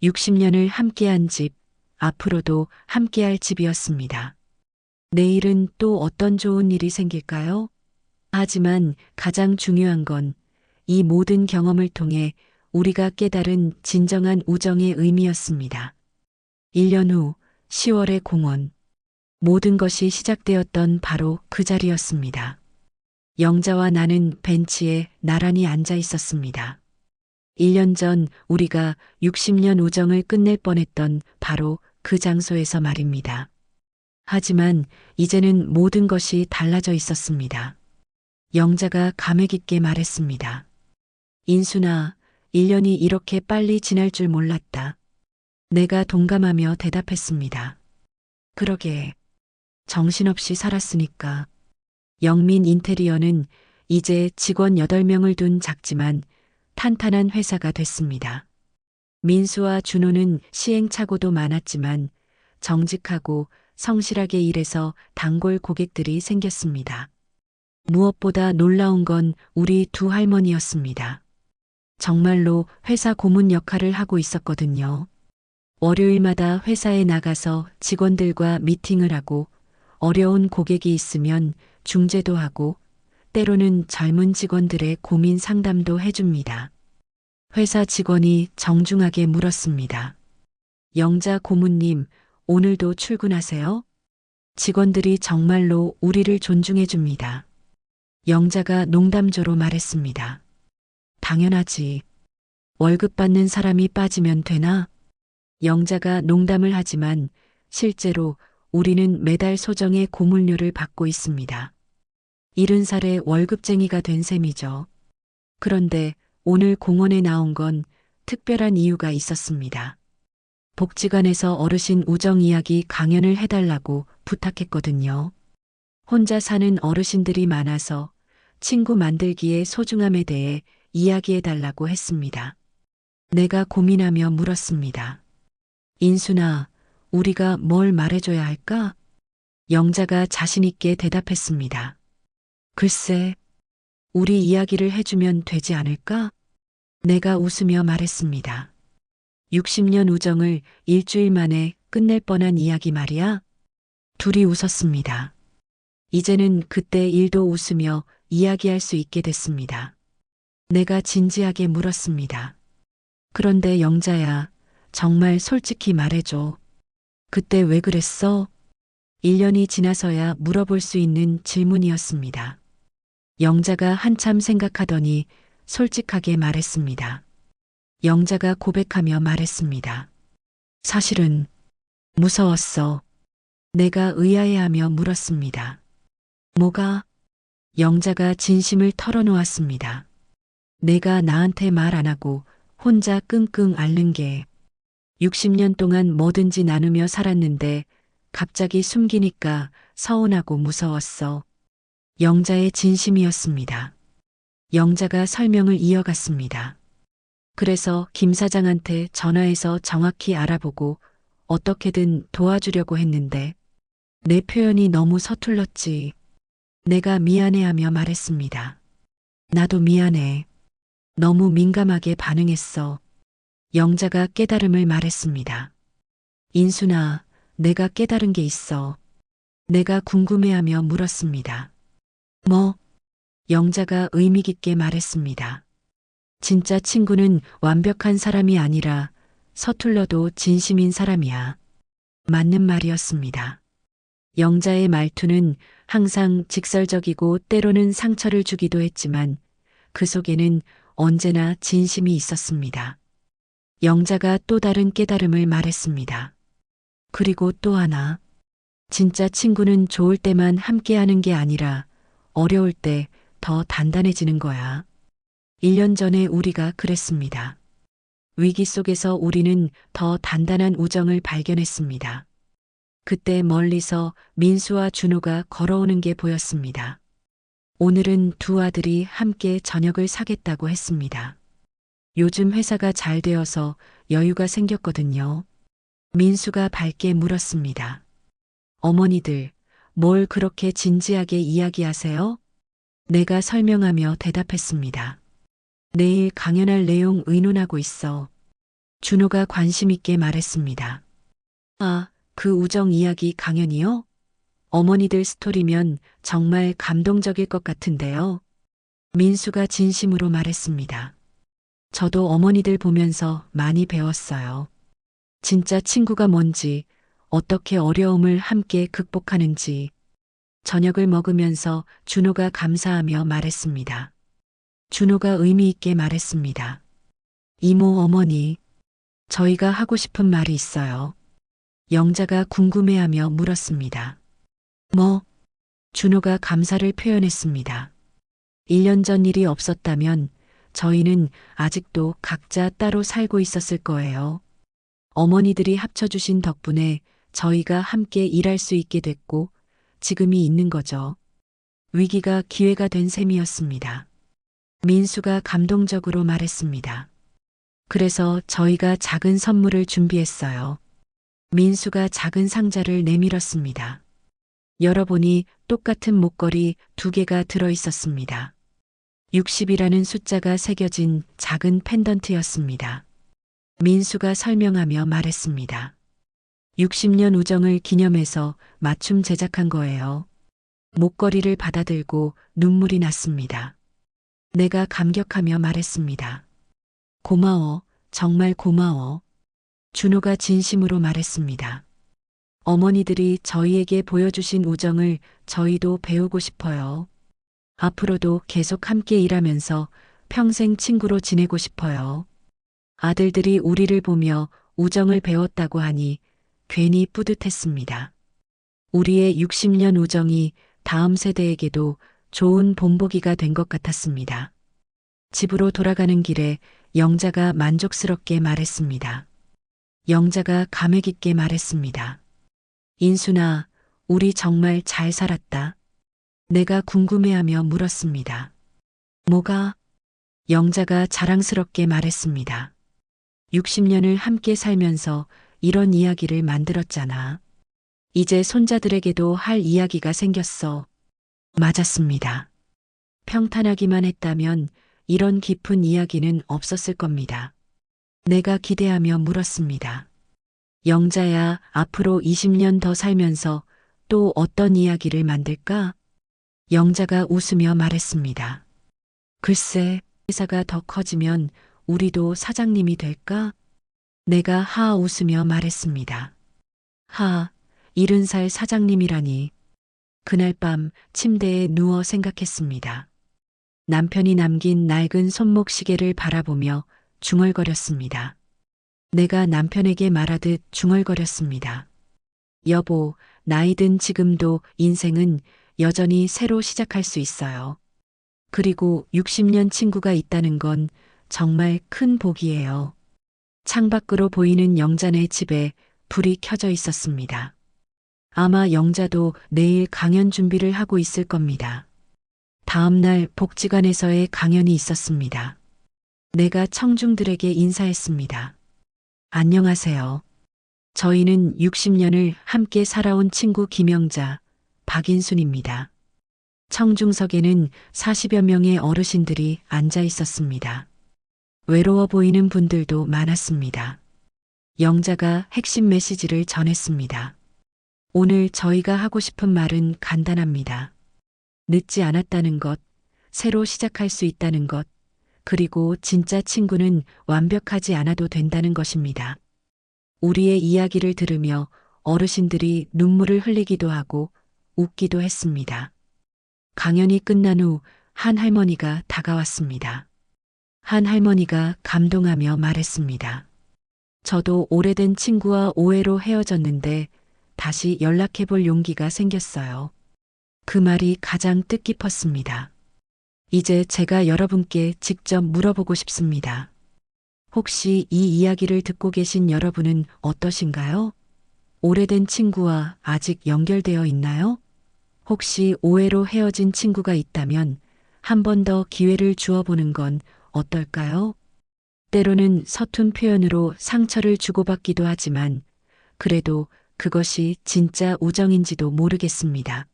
[SPEAKER 2] 60년을 함께한 집, 앞으로도 함께할 집이었습니다. 내일은 또 어떤 좋은 일이 생길까요? 하지만 가장 중요한 건 이 모든 경험을 통해 우리가 깨달은 진정한 우정의 의미였습니다. 1년 후 10월의 공원. 모든 것이 시작되었던 바로 그 자리였습니다. 영자와 나는 벤치에 나란히 앉아 있었습니다. 1년 전 우리가 60년 우정을 끝낼 뻔했던 바로 그 장소에서 말입니다. 하지만 이제는 모든 것이 달라져 있었습니다. 영자가 감회 깊게 말했습니다. 인순아, 1년이 이렇게 빨리 지날 줄 몰랐다. 내가 동감하며 대답했습니다. 그러게, 정신없이 살았으니까. 영민 인테리어는 이제 직원 8명을 둔 작지만 탄탄한 회사가 됐습니다. 민수와 준호는 시행착오도 많았지만 정직하고 성실하게 일해서 단골 고객들이 생겼습니다. 무엇보다 놀라운 건 우리 두 할머니였습니다. 정말로 회사 고문 역할을 하고 있었거든요. 월요일마다 회사에 나가서 직원들과 미팅을 하고 어려운 고객이 있으면 중재도 하고 때로는 젊은 직원들의 고민 상담도 해줍니다. 회사 직원이 정중하게 물었습니다. 영자 고문님, 오늘도 출근하세요? 직원들이 정말로 우리를 존중해 줍니다. 영자가 농담조로 말했습니다. 당연하지. 월급 받는 사람이 빠지면 되나? 영자가 농담을 하지만 실제로 우리는 매달 소정의 고물료를 받고 있습니다. 70살의 월급쟁이가 된 셈이죠. 그런데 오늘 공원에 나온 건 특별한 이유가 있었습니다. 복지관에서 어르신 우정 이야기 강연을 해달라고 부탁했거든요. 혼자 사는 어르신들이 많아서 친구 만들기의 소중함에 대해 이야기해달라고 했습니다. 내가 고민하며 물었습니다. 인순아, 우리가 뭘 말해줘야 할까? 영자가 자신있게 대답했습니다. 글쎄, 우리 이야기를 해주면 되지 않을까? 내가 웃으며 말했습니다. 60년 우정을 일주일 만에 끝낼 뻔한 이야기 말이야? 둘이 웃었습니다. 이제는 그때 일도 웃으며 이야기할 수 있게 됐습니다. 내가 진지하게 물었습니다. 그런데 영자야, 정말 솔직히 말해줘. 그때 왜 그랬어? 1년이 지나서야 물어볼 수 있는 질문이었습니다. 영자가 한참 생각하더니 솔직하게 말했습니다. 영자가 고백하며 말했습니다. 사실은 무서웠어. 내가 의아해하며 물었습니다. 뭐가? 영자가 진심을 털어놓았습니다. 내가 나한테 말 안 하고 혼자 끙끙 앓는 게 60년 동안 뭐든지 나누며 살았는데 갑자기 숨기니까 서운하고 무서웠어. 영자의 진심이었습니다. 영자가 설명을 이어갔습니다. 그래서 김 사장한테 전화해서 정확히 알아보고 어떻게든 도와주려고 했는데 내 표현이 너무 서툴렀지. 내가 미안해하며 말했습니다. 나도 미안해. 너무 민감하게 반응했어. 영자가 깨달음을 말했습니다. 인순아, 내가 깨달은 게 있어. 내가 궁금해하며 물었습니다. 뭐? 영자가 의미 깊게 말했습니다. 진짜 친구는 완벽한 사람이 아니라 서툴러도 진심인 사람이야. 맞는 말이었습니다. 영자의 말투는 항상 직설적이고 때로는 상처를 주기도 했지만 그 속에는 언제나 진심이 있었습니다. 영자가 또 다른 깨달음을 말했습니다. 그리고 또 하나. 진짜 친구는 좋을 때만 함께하는 게 아니라 어려울 때 더 단단해지는 거야. 1년 전에 우리가 그랬습니다. 위기 속에서 우리는 더 단단한 우정을 발견했습니다. 그때 멀리서 민수와 준호가 걸어오는 게 보였습니다. 오늘은 두 아들이 함께 저녁을 사겠다고 했습니다. 요즘 회사가 잘 되어서 여유가 생겼거든요. 민수가 밝게 물었습니다. 어머니들, 뭘 그렇게 진지하게 이야기하세요? 내가 설명하며 대답했습니다. 내일 강연할 내용 의논하고 있어. 준호가 관심 있게 말했습니다. 아, 그 우정 이야기 강연이요? 어머니들 스토리면 정말 감동적일 것 같은데요. 민수가 진심으로 말했습니다. 저도 어머니들 보면서 많이 배웠어요. 진짜 친구가 뭔지, 어떻게 어려움을 함께 극복하는지. 저녁을 먹으면서 준호가 감사하며 말했습니다. 준호가 의미 있게 말했습니다. 이모 어머니, 저희가 하고 싶은 말이 있어요. 영자가 궁금해하며 물었습니다. 뭐? 준호가 감사를 표현했습니다. 1년 전 일이 없었다면 저희는 아직도 각자 따로 살고 있었을 거예요. 어머니들이 합쳐주신 덕분에 저희가 함께 일할 수 있게 됐고 지금이 있는 거죠. 위기가 기회가 된 셈이었습니다. 민수가 감동적으로 말했습니다. 그래서 저희가 작은 선물을 준비했어요. 민수가 작은 상자를 내밀었습니다. 열어보니 똑같은 목걸이 2개가 들어 있었습니다. 60이라는 숫자가 새겨진 작은 펜던트였습니다. 민수가 설명하며 말했습니다. 60년 우정을 기념해서 맞춤 제작한 거예요. 목걸이를 받아들고 눈물이 났습니다. 내가 감격하며 말했습니다. 고마워, 정말 고마워. 준호가 진심으로 말했습니다. 어머니들이 저희에게 보여주신 우정을 저희도 배우고 싶어요. 앞으로도 계속 함께 일하면서 평생 친구로 지내고 싶어요. 아들들이 우리를 보며 우정을 배웠다고 하니 괜히 뿌듯했습니다. 우리의 60년 우정이 다음 세대에게도 좋은 본보기가 된 것 같았습니다. 집으로 돌아가는 길에 영자가 만족스럽게 말했습니다. 영자가 감회 깊게 말했습니다. 인순아, 우리 정말 잘 살았다. 내가 궁금해하며 물었습니다. 뭐가? 영자가 자랑스럽게 말했습니다. 60년을 함께 살면서 이런 이야기를 만들었잖아. 이제 손자들에게도 할 이야기가 생겼어. 맞았습니다. 평탄하기만 했다면 이런 깊은 이야기는 없었을 겁니다. 내가 기대하며 물었습니다. 영자야, 앞으로 20년 더 살면서 또 어떤 이야기를 만들까? 영자가 웃으며 말했습니다. 글쎄, 회사가 더 커지면 우리도 사장님이 될까? 내가 하 웃으며 말했습니다. 하, 70살 사장님이라니. 그날 밤 침대에 누워 생각했습니다. 남편이 남긴 낡은 손목 시계를 바라보며 중얼거렸습니다. 내가 남편에게 말하듯 중얼거렸습니다. 여보, 나이 든 지금도 인생은 여전히 새로 시작할 수 있어요. 그리고 60년 친구가 있다는 건 정말 큰 복이에요. 창밖으로 보이는 영자네 집에 불이 켜져 있었습니다. 아마 영자도 내일 강연 준비를 하고 있을 겁니다. 다음 날 복지관에서의 강연이 있었습니다. 내가 청중들에게 인사했습니다. 안녕하세요. 저희는 60년을 함께 살아온 친구 김영자, 박인순입니다. 청중석에는 40여 명의 어르신들이 앉아 있었습니다. 외로워 보이는 분들도 많았습니다. 영자가 핵심 메시지를 전했습니다. 오늘 저희가 하고 싶은 말은 간단합니다. 늦지 않았다는 것, 새로 시작할 수 있다는 것, 그리고 진짜 친구는 완벽하지 않아도 된다는 것입니다. 우리의 이야기를 들으며 어르신들이 눈물을 흘리기도 하고 웃기도 했습니다. 강연이 끝난 후 한 할머니가 다가왔습니다. 한 할머니가 감동하며 말했습니다. 저도 오래된 친구와 오해로 헤어졌는데 다시 연락해 볼 용기가 생겼어요. 그 말이 가장 뜻깊었습니다. 이제 제가 여러분께 직접 물어보고 싶습니다. 혹시 이 이야기를 듣고 계신 여러분은 어떠신가요? 오래된 친구와 아직 연결되어 있나요? 혹시 오해로 헤어진 친구가 있다면 한 번 더 기회를 주어보는 건 어떨까요? 때로는 서툰 표현으로 상처를 주고받기도 하지만 그래도 그것이 진짜 우정인지도 모르겠습니다.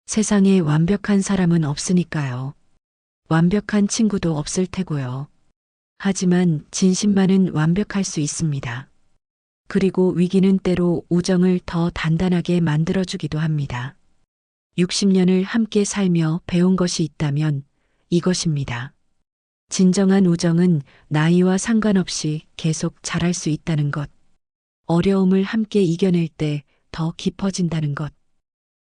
[SPEAKER 2] 세상에 완벽한 사람은 없으니까요. 완벽한 친구도 없을 테고요. 하지만 진심만은 완벽할 수 있습니다. 그리고 위기는 때로 우정을 더 단단하게 만들어주기도 합니다. 60년을 함께 살며 배운 것이 있다면 이것입니다. 진정한 우정은 나이와 상관없이 계속 자랄 수 있다는 것. 어려움을 함께 이겨낼 때 더 깊어진다는 것.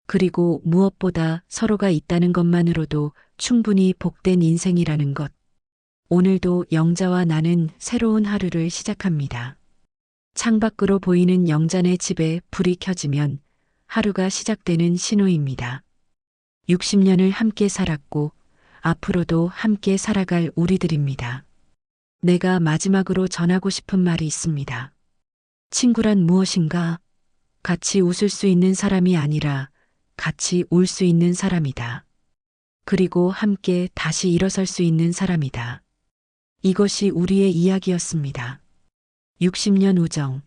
[SPEAKER 2] 그리고 무엇보다 서로가 있다는 것만으로도 충분히 복된 인생이라는 것. 오늘도 영자와 나는 새로운 하루를 시작합니다. 창밖으로 보이는 영자네 집에 불이 켜지면 하루가 시작되는 신호입니다. 60년을 함께 살았고 앞으로도 함께 살아갈 우리들입니다. 내가 마지막으로 전하고 싶은 말이 있습니다. 친구란 무엇인가? 같이 웃을 수 있는 사람이 아니라 같이 울 수 있는 사람이다. 그리고 함께 다시 일어설 수 있는 사람이다. 이것이 우리의 이야기였습니다. 60년 우정,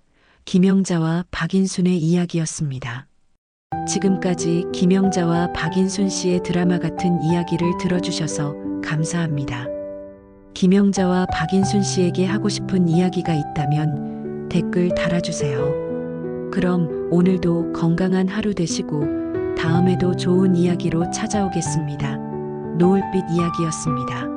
[SPEAKER 2] 김영자와 박인순의 이야기였습니다. 지금까지 김영자와 박인순 씨의 드라마 같은 이야기를 들어주셔서 감사합니다. 김영자와 박인순 씨에게 하고 싶은 이야기가 있다면 댓글 달아주세요. 그럼 오늘도 건강한 하루 되시고 다음에도 좋은 이야기로 찾아오겠습니다. 노을빛 이야기였습니다.